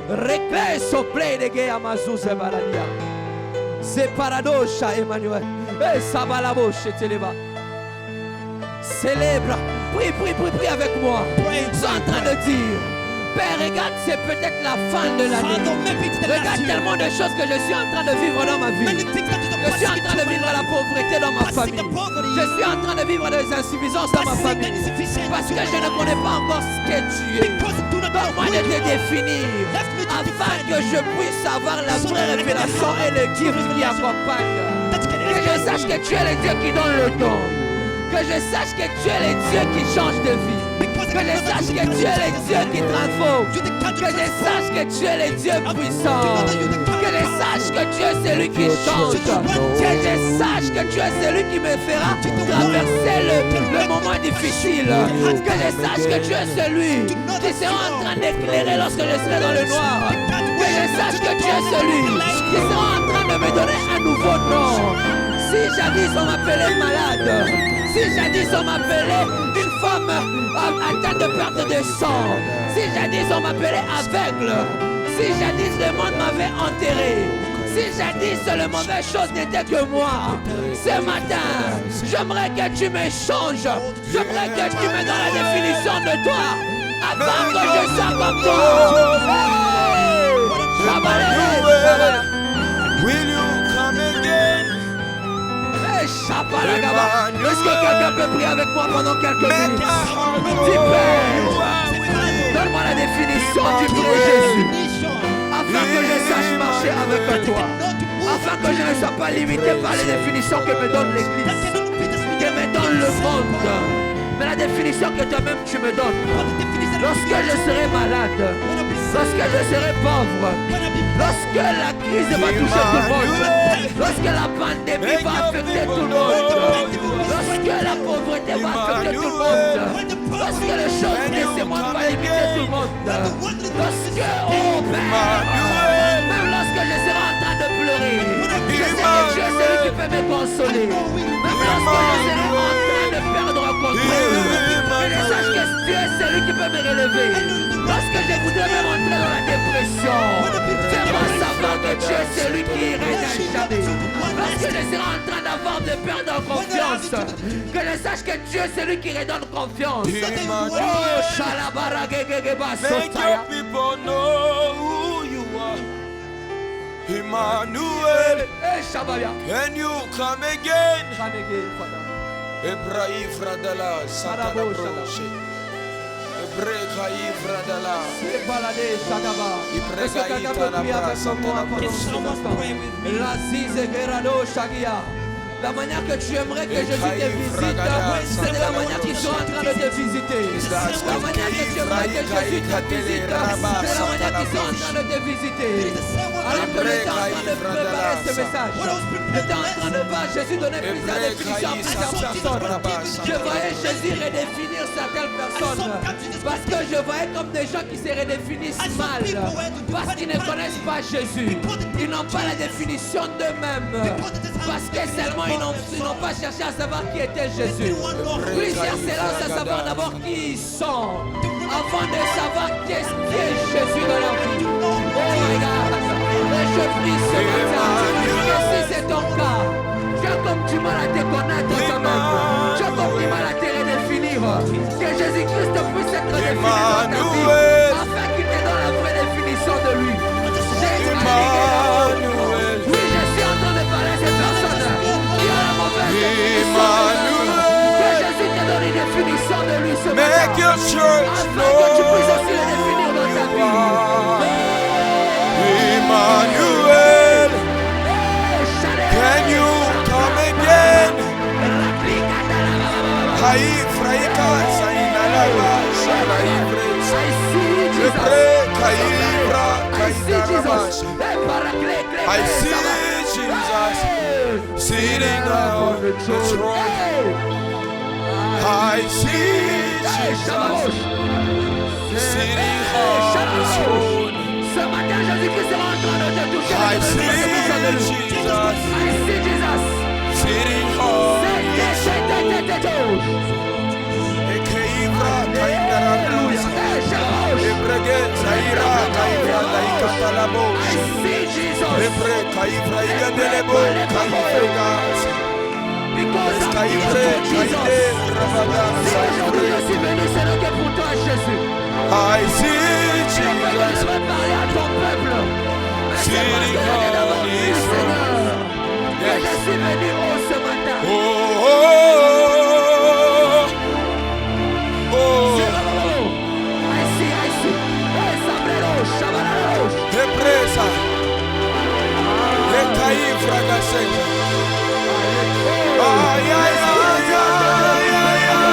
Reclé sople de Gea Mazouze Baladia. C'est Paradosha Emmanuel. Eh, Sabalabo, Cheteleba. Célèbre. Prie, prie, prie, prie avec moi. Pray, Ils sont en train de dire, Père, regarde, c'est peut-être la fin de l'année. Father, maybe it's the last Regarde year. tellement de choses que je suis en train de vivre dans ma Many vie. things that is Je suis en passing train de into my vivre la life. pauvreté dans ma Passing the famille. poverty. Je suis en train de vivre des insuffisances dans ma Passing the famille. insufficiency Parce que in my je ne life. connais pas encore ce que tu es. Because I do not know Donne-moi who de you te are. définir Let me to afin define que you. je puisse avoir la So vraie that I can révélation have et le gift the qui revelation accompagne. that can Que je sache que tu es le Dieu qui donne le don. Que je sache que tu es le Dieu qui change de vie. Because Que je sache que tu es le Dieu qui transforme. Que je sache que tu es le Dieu puissant. Que je sache que tu es celui qui change. Que je sache que tu es celui qui me fera traverser le moment difficile. Que je sache que tu es celui qui sera en train d'éclairer lorsque je serai dans le noir. Que je sache que tu es celui qui sera en train de me donner un nouveau nom. Si jadis on m'appelait malade, si jadis on m'appelait une femme atteinte de perte de sang, si jadis on m'appelait aveugle, si jadis le monde m'avait enterré, si jadis le mauvais chose n'était que moi, ce matin, j'aimerais que tu me changes, j'aimerais que tu me donnes la définition de toi, afin que je sois comme toi. Hey! Shabalala. Will you come again? Hey, Shabalagaba. Est-ce que quelqu'un peut prier avec moi pendant quelques Make minutes? our heart know Dis, who Père, you are with you. donne-moi la définition du vrai Jésus, afin que je sache marcher avec toi, afin que je ne sois pas limité par les définitions que me donne l'Église, que me donne le monde, mais la définition que toi-même tu me donnes. Lorsque je serai malade, lorsque je serai pauvre, lorsque la crise va toucher tout le monde, lorsque la pandémie va affecter tout le monde, lorsque la pauvreté va affecter tout le monde, lorsque les choses de ce monde va limiter tout le monde, lorsque, oh Père, même lorsque je serai en train de pleurer, je sais que tu es celui qui peut me consoler, même lorsque je serai en train de perdre contrôle, que je sache que tu es celui qui peut me relever. Lorsque je voudrais me rentrer dans la dépression, fais-moi savoir que tu es celui qui règne à jamais. Lorsque je serai en train d'avoir de perdre confiance, que je sache que tu es celui qui redonne confiance. Oh, Shalabara Gegegeba Make your Sotaya. people know who you are. Emmanuel, Eh, Shabaya. can you come again? Come again, Father. Ebrahim Fradala, Satana Marabo, Broche. Ebrahim Fradala. C'est baladé, Shagaba. Est-ce que quelqu'un peut prier avec moi pendant cet instant? La Zize Gerado Shagia. La manière que tu aimerais que Jésus te visite, c'est de la manière qu'ils sont en train de te visiter. La manière que tu aimerais que Jésus te visite, c'est de la manière qu'ils sont en train de te visiter. Alors que j'étais en train de préparer ce message, j'étais en train de voir Jésus donner plusieurs définitions à plusieurs personnes. Je voyais Jésus redéfinir certaines personnes parce que je voyais comme des gens qui se redéfinissent mal parce qu'ils ne connaissent pas Jésus. Ils n'ont pas la définition d'eux-mêmes parce que seulement ils n'ont pas cherché à savoir qui était Jésus. Plusieurs s'élancent à savoir d'abord qui ils sont. avant de savoir qui est Jésus dans leur vie. Oh my God. Et je prie ce matin que si c'est ton cas, tu as comme du mal à te connaître toi-même, tu as comme du mal à te redéfinir, que Jésus-Christ puisse être défini dans ta vie, afin qu'il te donne la vraie définition de lui. Oui, je suis en train de parler à ces personnes qui ont la mauvaise définition de lui. Que Jésus te donne une définition de lui ce matin, Make your church afin que tu puisses aussi le définir dans ta vie. Emmanuel, can you come again? Hai fraika sainalava shalaivre. I see Jesus sitting on the throne. I see Jesus sitting on the throne. Ce matin, Jésus-Christ sera en train de te toucher. I see Jesus sitting on the throne. Ekeivra kaindarabus. Ebrege zaira kaivra daikatalabos. Ebre kaivra igandelebo kaivregas. Kaivre kaide rabagas. Aujourd'hui, je suis venu, c'est le que pour toi, Jésus. I see Je Jesus vais parler à ton peuple. Mais c'est parce que je t'ai d'abord dit, Seigneur, que je suis venu ce matin. oh oh oh. I see. Sombrero, chavalero. Depresa. Ekaivra gaset. Ay ay ay ay ay ay.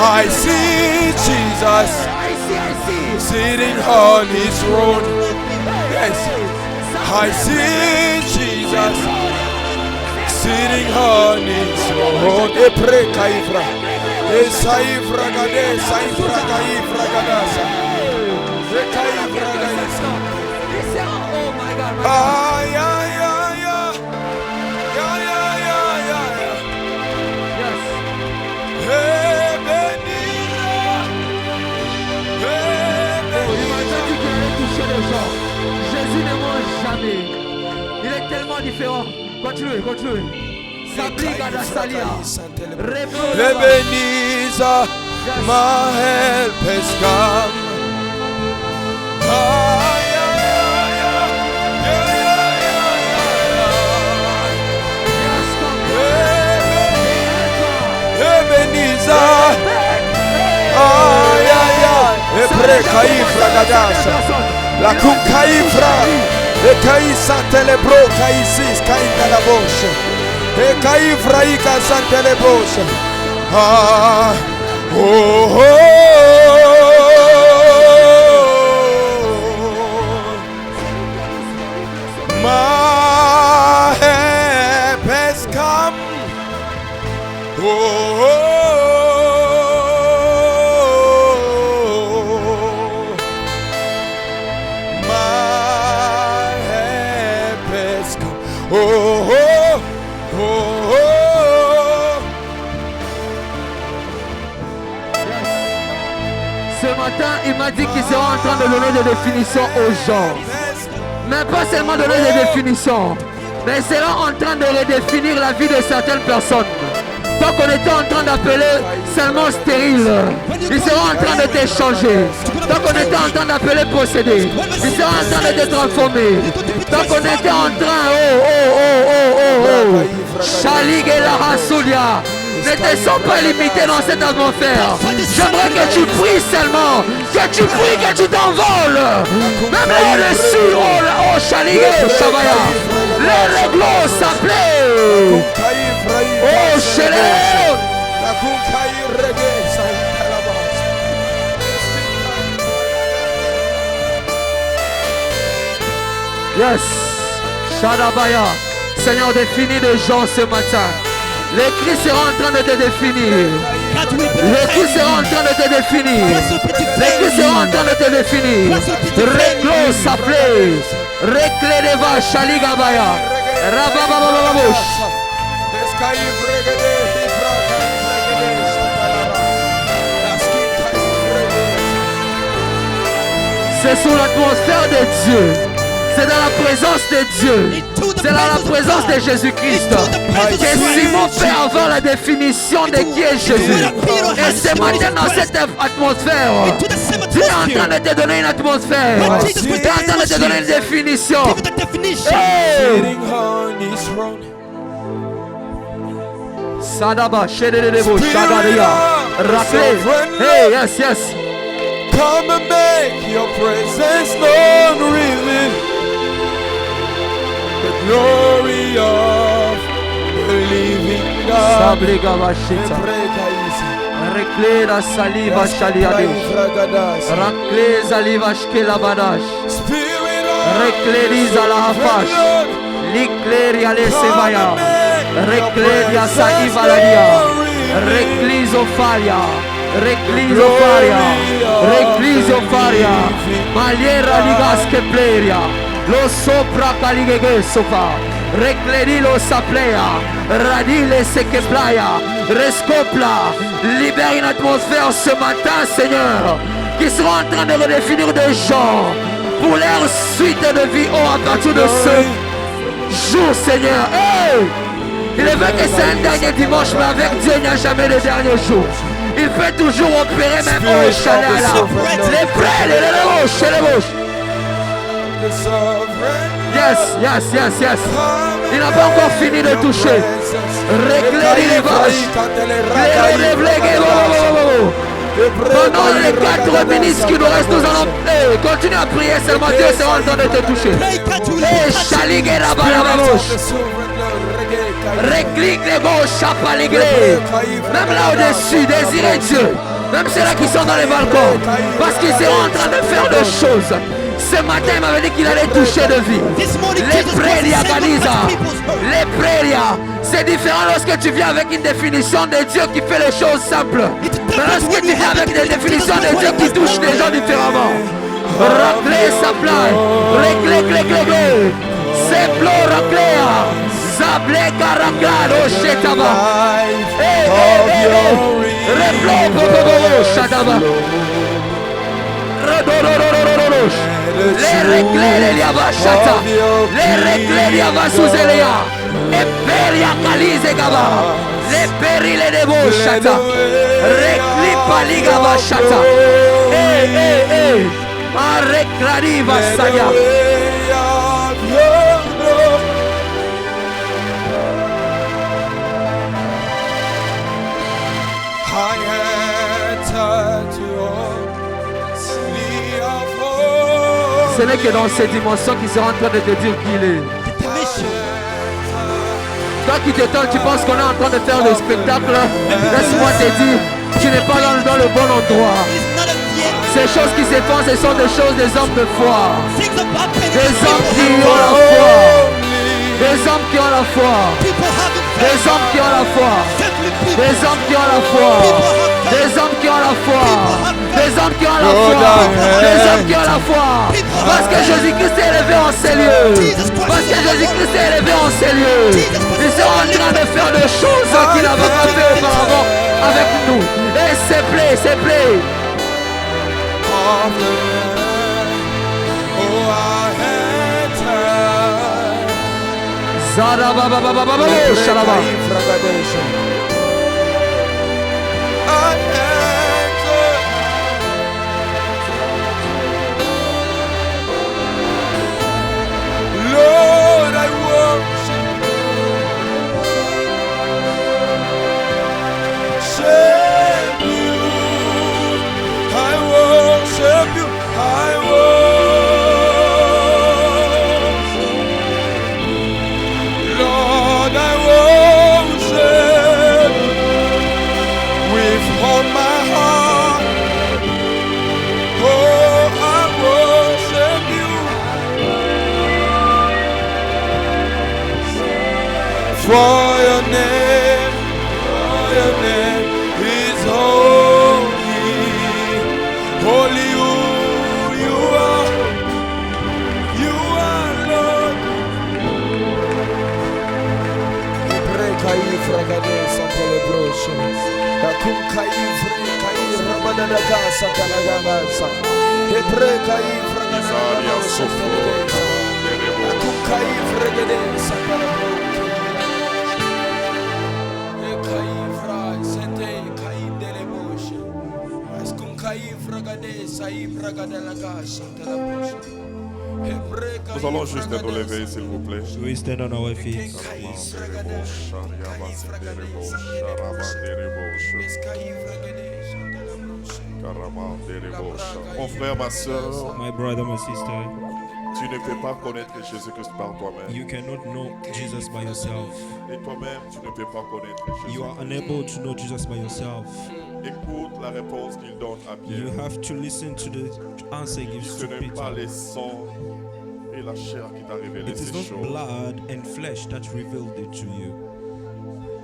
I see Jesus sitting on his throne. Yes, I see Jesus sitting on his throne. Epre kaifra, esaifra gade, saifra kaifra gadasa, ekaifra gadasa. Oh my God. Ay ay ay ay, ay ay ay ay. Yes. Jésus ne mange jamais. Il est tellement différent. Continuez. Sabliga da salia. Ebenezer, my help has come. Ay, ay, ay, ay, Ebenezer, ay, ay, ay, Ebre kaifra gadasha, la kun kaifra, e kaisa telebro kaisis kainda la bosha, e kaifra ika santelebosha. Ah, oh, my help has come. My help has come. Ce matin, il m'a dit qu'il sera en train de donner des définitions aux gens. Mais pas seulement donner des définitions, mais il sera en train de redéfinir la vie de certaines personnes. Tant qu'on était en train d'appeler seulement stérile, il sera en train de t'échanger. Tant qu'on était en train d'appeler possédé, il sera en train de te transformer. Tant qu'on était en train, Chalig et la Rasoulia, ne te sens pas limité dans cette atmosphère. J'aimerais que tu pries seulement, que tu pries, que tu t'envoles. Même là au-dessus, oh Chalig et Chavaya, les réglos s'appelaient. Oh Chéléon. Yes. Shadabaya. Seigneur, définis les gens ce matin. Les cris seront en train de te définir. Les cris seront en train de te définir. Les cris seront en train de te définir. Reclos s'appelait. Recléreva Shaligabaya. Rabababababouch. C'est sous l'atmosphère de Dieu. C'est dans la présence de Dieu. C'est dans la présence de Jésus-Christ que Simon peut avoir la définition de qui est Jésus. Et ce matin, dans cette atmosphère, Dieu est en train de te donner une atmosphère. Dieu est en train de te donner une définition. Hey! Sadaba, Shededebo, Shadaria, Racle. Hey, yes, yes. Come and make your presence known, reveal the glory of the living God. Sabliga Vashita. Reclera saliva shaliadesh. Racle saliva shkelabadash. Recleriza la hafash. Licleria lesevaya. Recleria saivaladia. Reclisofaria. Reclisofaria. Reclisofaria. Maliera ligas que pleria. Lo sopra caligege sofa. Reclerilo saplea. Radile se que playa. Rescopla. Libère une atmosphère ce matin, Seigneur, qui sera en train de redéfinir des gens pour leur suite de vie. Oh, à partir de ce jour, Seigneur. Hey! Il est vrai que c'est un dernier dimanche, mais avec Dieu, il n'y a jamais de dernier jour. Il peut toujours opérer même au Chanel. Les prêts, les bouches, les bouches. Yes, yes, yes, yes. Il n'a pas encore fini de toucher. Régler les vaches. Pendant les 4 minutes qui nous restent, nous allons continuer à prier. Seulement Dieu sera en train de te toucher. Et chaligue la balabouche. Réclique les gauches, chapaligré. Même là au-dessus, désirez Dieu. Même ceux-là qui sont dans les balcons. Parce qu'ils seront en train de faire des choses. Ce matin, il m'avait dit qu'il allait toucher de vie. Les prélias, Galiza. Les prélias. C'est différent lorsque tu viens avec une définition de Dieu qui fait les choses simples. Mais lorsque tu viens avec des définitions de Dieu qui touchent les gens différemment. Raclé, saplay. Réclé, clé, clé, clé. C'est plo, racléa. Sablé, caraclado, chetaba. Replo, bobobo, chataba. Les réclés, les liabachata. Les réclés, liabasouzelia. Les peria calize gaba. Les perils, les debochata. Récli paligabachata. Arreclari vasaya. Ce n'est que dans ces dimensions qu'il sera en train de te dire qui il est. Toi qui t'étonnes, tu penses qu'on est en train de faire le spectacle. Laisse-moi te dire, tu n'es pas dans le bon endroit. Ces choses qui se font, ce sont des choses des hommes de foi. Des hommes qui ont la foi. Des hommes qui ont la foi. Des hommes qui ont la foi. Des hommes qui ont la foi. Des hommes qui ont la foi. Des hommes qui ont la foi. Des hommes qui ont la foi. Parce que Jésus-Christ est élevé en ces lieux. Parce que Jésus-Christ est élevé en ces lieux. Ils sont en train de faire des choses qu'il n'avait pas fait auparavant avec nous. Et c'est plaît, c'est plaît. Zara baba baba baba shalaba. Lord, I worship you. I worship you. I worship you. Lord, I worship with all my For your name is holy. Holy you are Lord. Kai fragade santele broshe. Akum kai rabada ka satala ganasa. Hebre kai fragade santele. Akum kai fragade satala. Kai fra sente kai dele broshe. Askum kai fragade sai fragade la ka satala broshe. Nous allons juste nous lever, s'il vous plaît. We stand on our feet. Mon frère, ma soeur, My brother, my sister, tu ne peux pas connaître Jésus-Christ par toi-même. you cannot know Jesus by yourself. Et toi-même, tu ne peux pas connaître You are Jésus. unable to know Jesus by yourself. Écoute la réponse qu'il donne à You Pierre. have to listen to the answer he gives Ce to n'est pas Peter. les sangs et la chair qui t'a révélé It is ces not choses. blood and flesh that revealed it to you.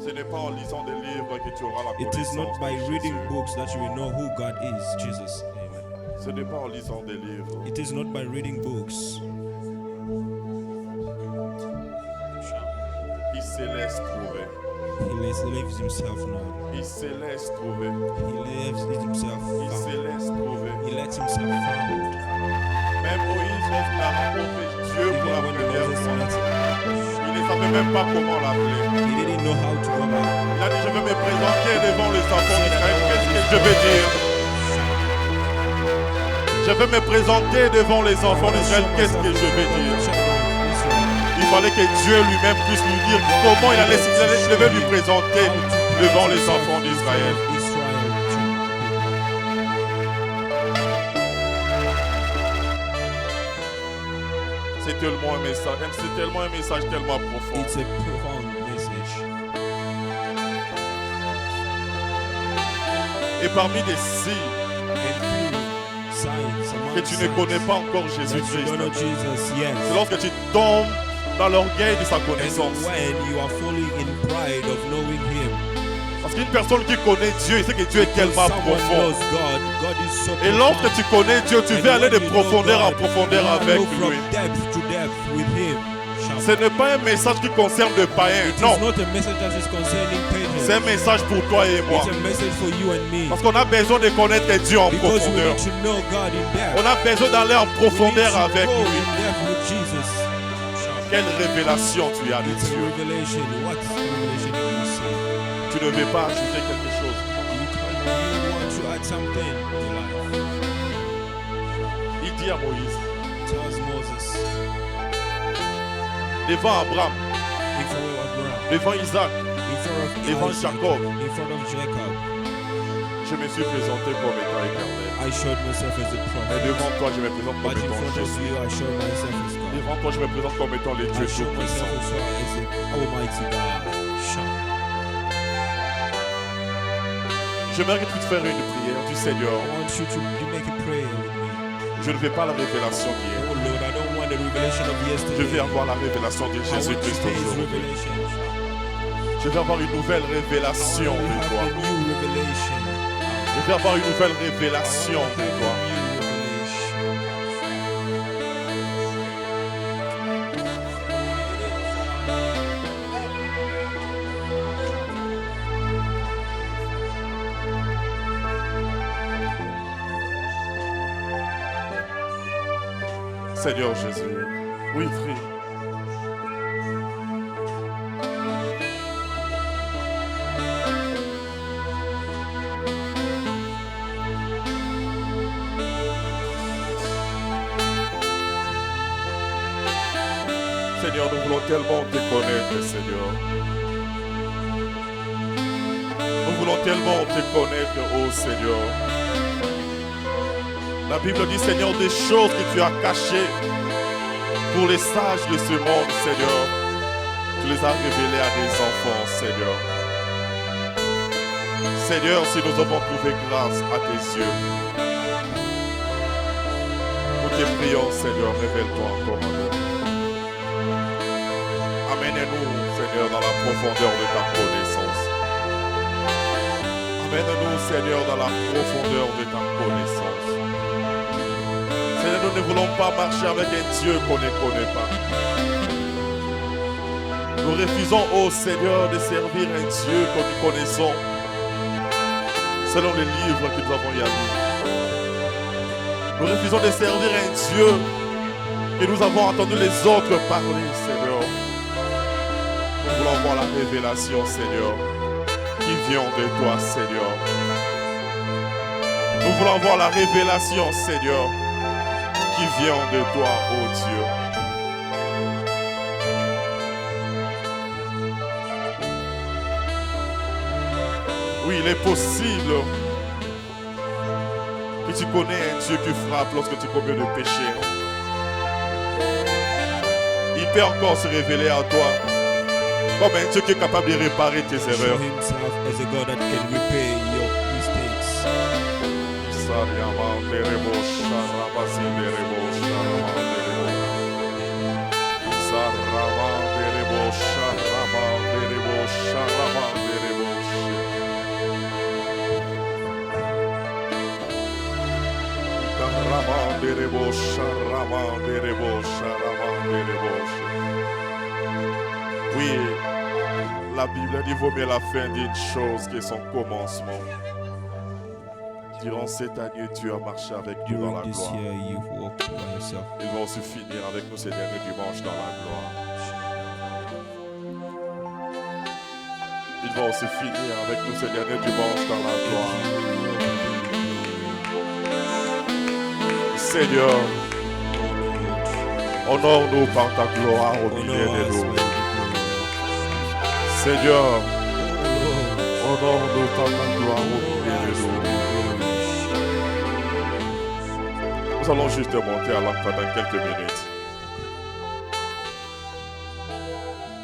Ce n'est pas en lisant des livres que tu auras la It is not connaissance by de reading Jésus. books that you will know who God is, Jesus. Amen. Ce n'est pas en lisant des livres. It is not by reading books. Il se laisse trouver. He leaves himself known. Il se laisse trouver. He leaves himself Il se found. laisse trouver. He lets himself found. Même Moïse, lorsqu'il a rencontré Dieu pour la Even when première Moses fois, met, il ne savait même pas comment l'appeler. he didn't know how to go about. Il a dit, je vais me présenter devant les enfants d'Israël. Qu'est-ce que je vais dire? Je vais me présenter devant les enfants d'Israël. Qu'est-ce que je vais dire? Il fallait que Dieu lui-même puisse lui dire comment il allait je devais lui présenter devant les enfants d'Israël. C'est tellement un message tellement profond. It's a profound message. Et parmi des signes And through signs que among tu ne connais pas encore that you Jésus-Christ, don't know Jesus, c'est yes. lorsque tu tombes dans l'orgueil de sa And connaissance. when you are falling in pride of knowing Him, Parce qu'une personne qui connaît Dieu, il sait que Dieu est tellement someone profond. knows God, God is so Et lorsque profound. tu connais Dieu, tu And veux aller de when you know profondeur en God, profondeur you avec go from lui. depth to depth with Him. Ce n'est pas un message qui concerne de païens, It non. is not a message that is concerning C'est un pagans. message pour toi et moi. It's a message for you and me. Parce qu'on a besoin de connaître Dieu en Because we profondeur. need to know God in depth. On a besoin d'aller en We need profondeur to avec go lui. in depth with Jesus. Quelle révélation tu as de It's a Dieu. revelation. What revelation do you see? Tu ne veux pas ajouter quelque chose. You want to add something to your life. Il dit à Moïse, Tells Moses devant Abraham, in front of Abraham, devant Isaac, in front of devant Isaac, Jacob, in front of Jacob. je me suis présenté comme étant éternel. I showed myself as a Et prophet. devant toi, je me présente But comme in étant front of Jésus. you, I showed myself as God. Devant toi, je me présente comme étant les I dieux showed myself tout-puissants. as well as the Almighty God. J'aimerais que tu te fasses une prière du Seigneur. I want you to make a prayer with me. Je ne veux pas la révélation d'hier. Oh Lord, I don't want the revelation of yesterday. Je veux avoir la révélation de I want Jésus-Christ today's aujourd'hui. revelation. Je veux avoir une nouvelle révélation I de have toi. a new revelation. Je veux avoir une nouvelle révélation I de have toi. a new revelation. Seigneur Jésus. Oui, prie. Seigneur, nous voulons tellement te connaître, Seigneur. Nous voulons tellement te connaître, oh Seigneur. La Bible dit, Seigneur, des choses que tu as cachées pour les sages de ce monde, Seigneur. Tu les as révélées à des enfants, Seigneur. Seigneur, si nous avons trouvé grâce à tes yeux, nous te prions, Seigneur, révèle-toi encore à nous. Amène Amène-nous, Seigneur, dans la profondeur de ta connaissance. Amène-nous, Seigneur, dans la profondeur de ta connaissance. Seigneur, nous ne voulons pas marcher avec un Dieu qu'on ne connaît pas. Nous refusons, ô Seigneur, de servir un Dieu que nous connaissons selon les livres que nous avons y lus. Nous refusons de servir un Dieu que nous avons entendu les autres parler, Seigneur. Nous voulons voir la révélation, Seigneur, qui vient de toi, Seigneur. Nous voulons voir la révélation, Seigneur, qui vient de toi, ô Dieu. Oui, il est possible que tu connais un Dieu qui frappe lorsque tu commets le péché. Il peut encore se révéler à toi comme un Dieu qui est capable de réparer tes erreurs. Show himself as a God that can repair your mistakes. Oui, la Bible dit vaut mieux la fin d'une chose que son commencement. Durant cette année, Dieu a marché avec nous dans la During this gloire. year, you've walked by yourself. Il va aussi finir avec nous ces derniers dimanches dans la gloire. Il va aussi finir avec nous ces derniers dimanches dans la gloire. Seigneur, honore-nous par ta gloire au milieu de nous. Seigneur, honore-nous par ta gloire au milieu de nous. Nous allons juste monter à l'entrée pendant quelques minutes.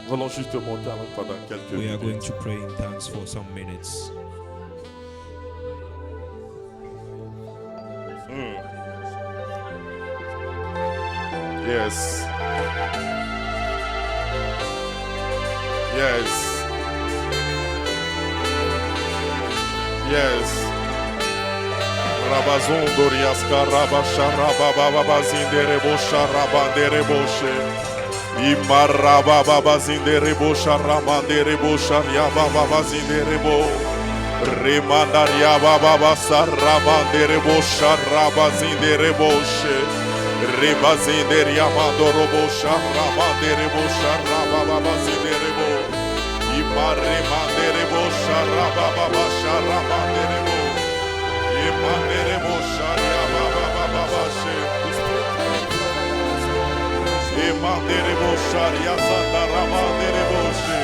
Nous allons juste monter à l'entrée pendant quelques We are going minutes. to pray in tongues for some minutes. Yes. Yes. Yes. Rabazon Doriaska Rabasha Rabababazindere Sharabandere Boshe. Imarababazindere Sharamandere Boshariababazindere Bo. Remandaria Baba Saramandere Sharabazindere Boshe. Rebazindere Yamandoro Sharabandere Sharababazindere Bo. Imaremandere Sharababa Sharamandere Bo. Imandere Sharia Baba She. Imandere Sharia Sandaramandere Boshe.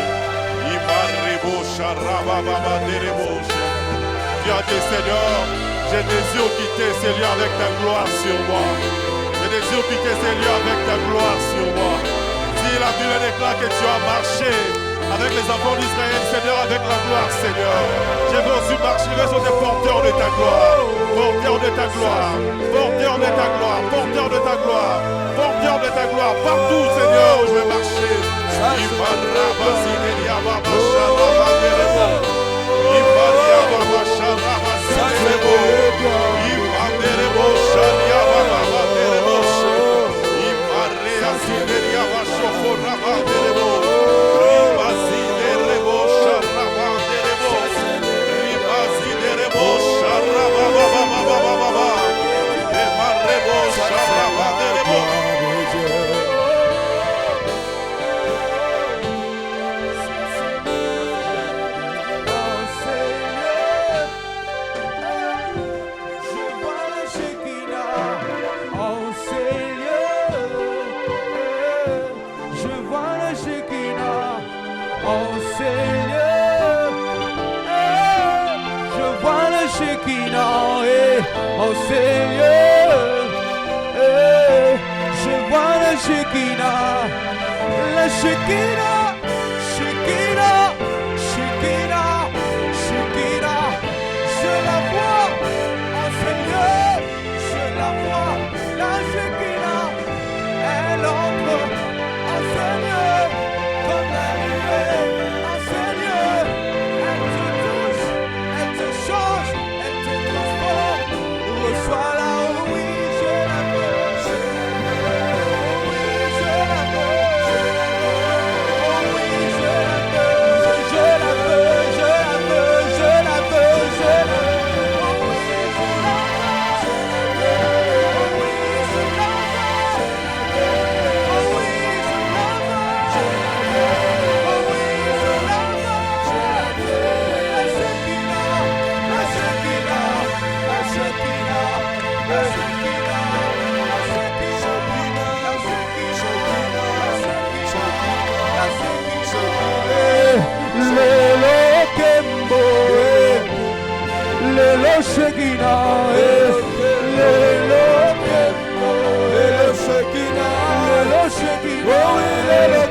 Imandere Sharababa Boshe. Tu as dit Seigneur, je désire quitter ces lieux avec ta gloire sur moi. Je désire quitter ces lieux avec ta gloire sur moi. Si la Bible déclare que tu as marché avec les enfants d'Israël, Seigneur, avec la gloire, Seigneur. Je veux aussi marcher sur des porteurs de ta gloire. Porteurs de ta gloire. Porteurs de ta gloire. Porteurs de ta gloire. Porteurs de ta gloire. Partout, Seigneur, où je vais marcher. Oh Seigneur, je vois le Shekinah, le Shekinah, Shekinah, Shekinah, Shekinah, je la vois, oh Seigneur, je la vois, la Shekinah, elle entre, oh Seigneur, comme la Shekinah, Lelo Shekinah, Lelo Shekinah,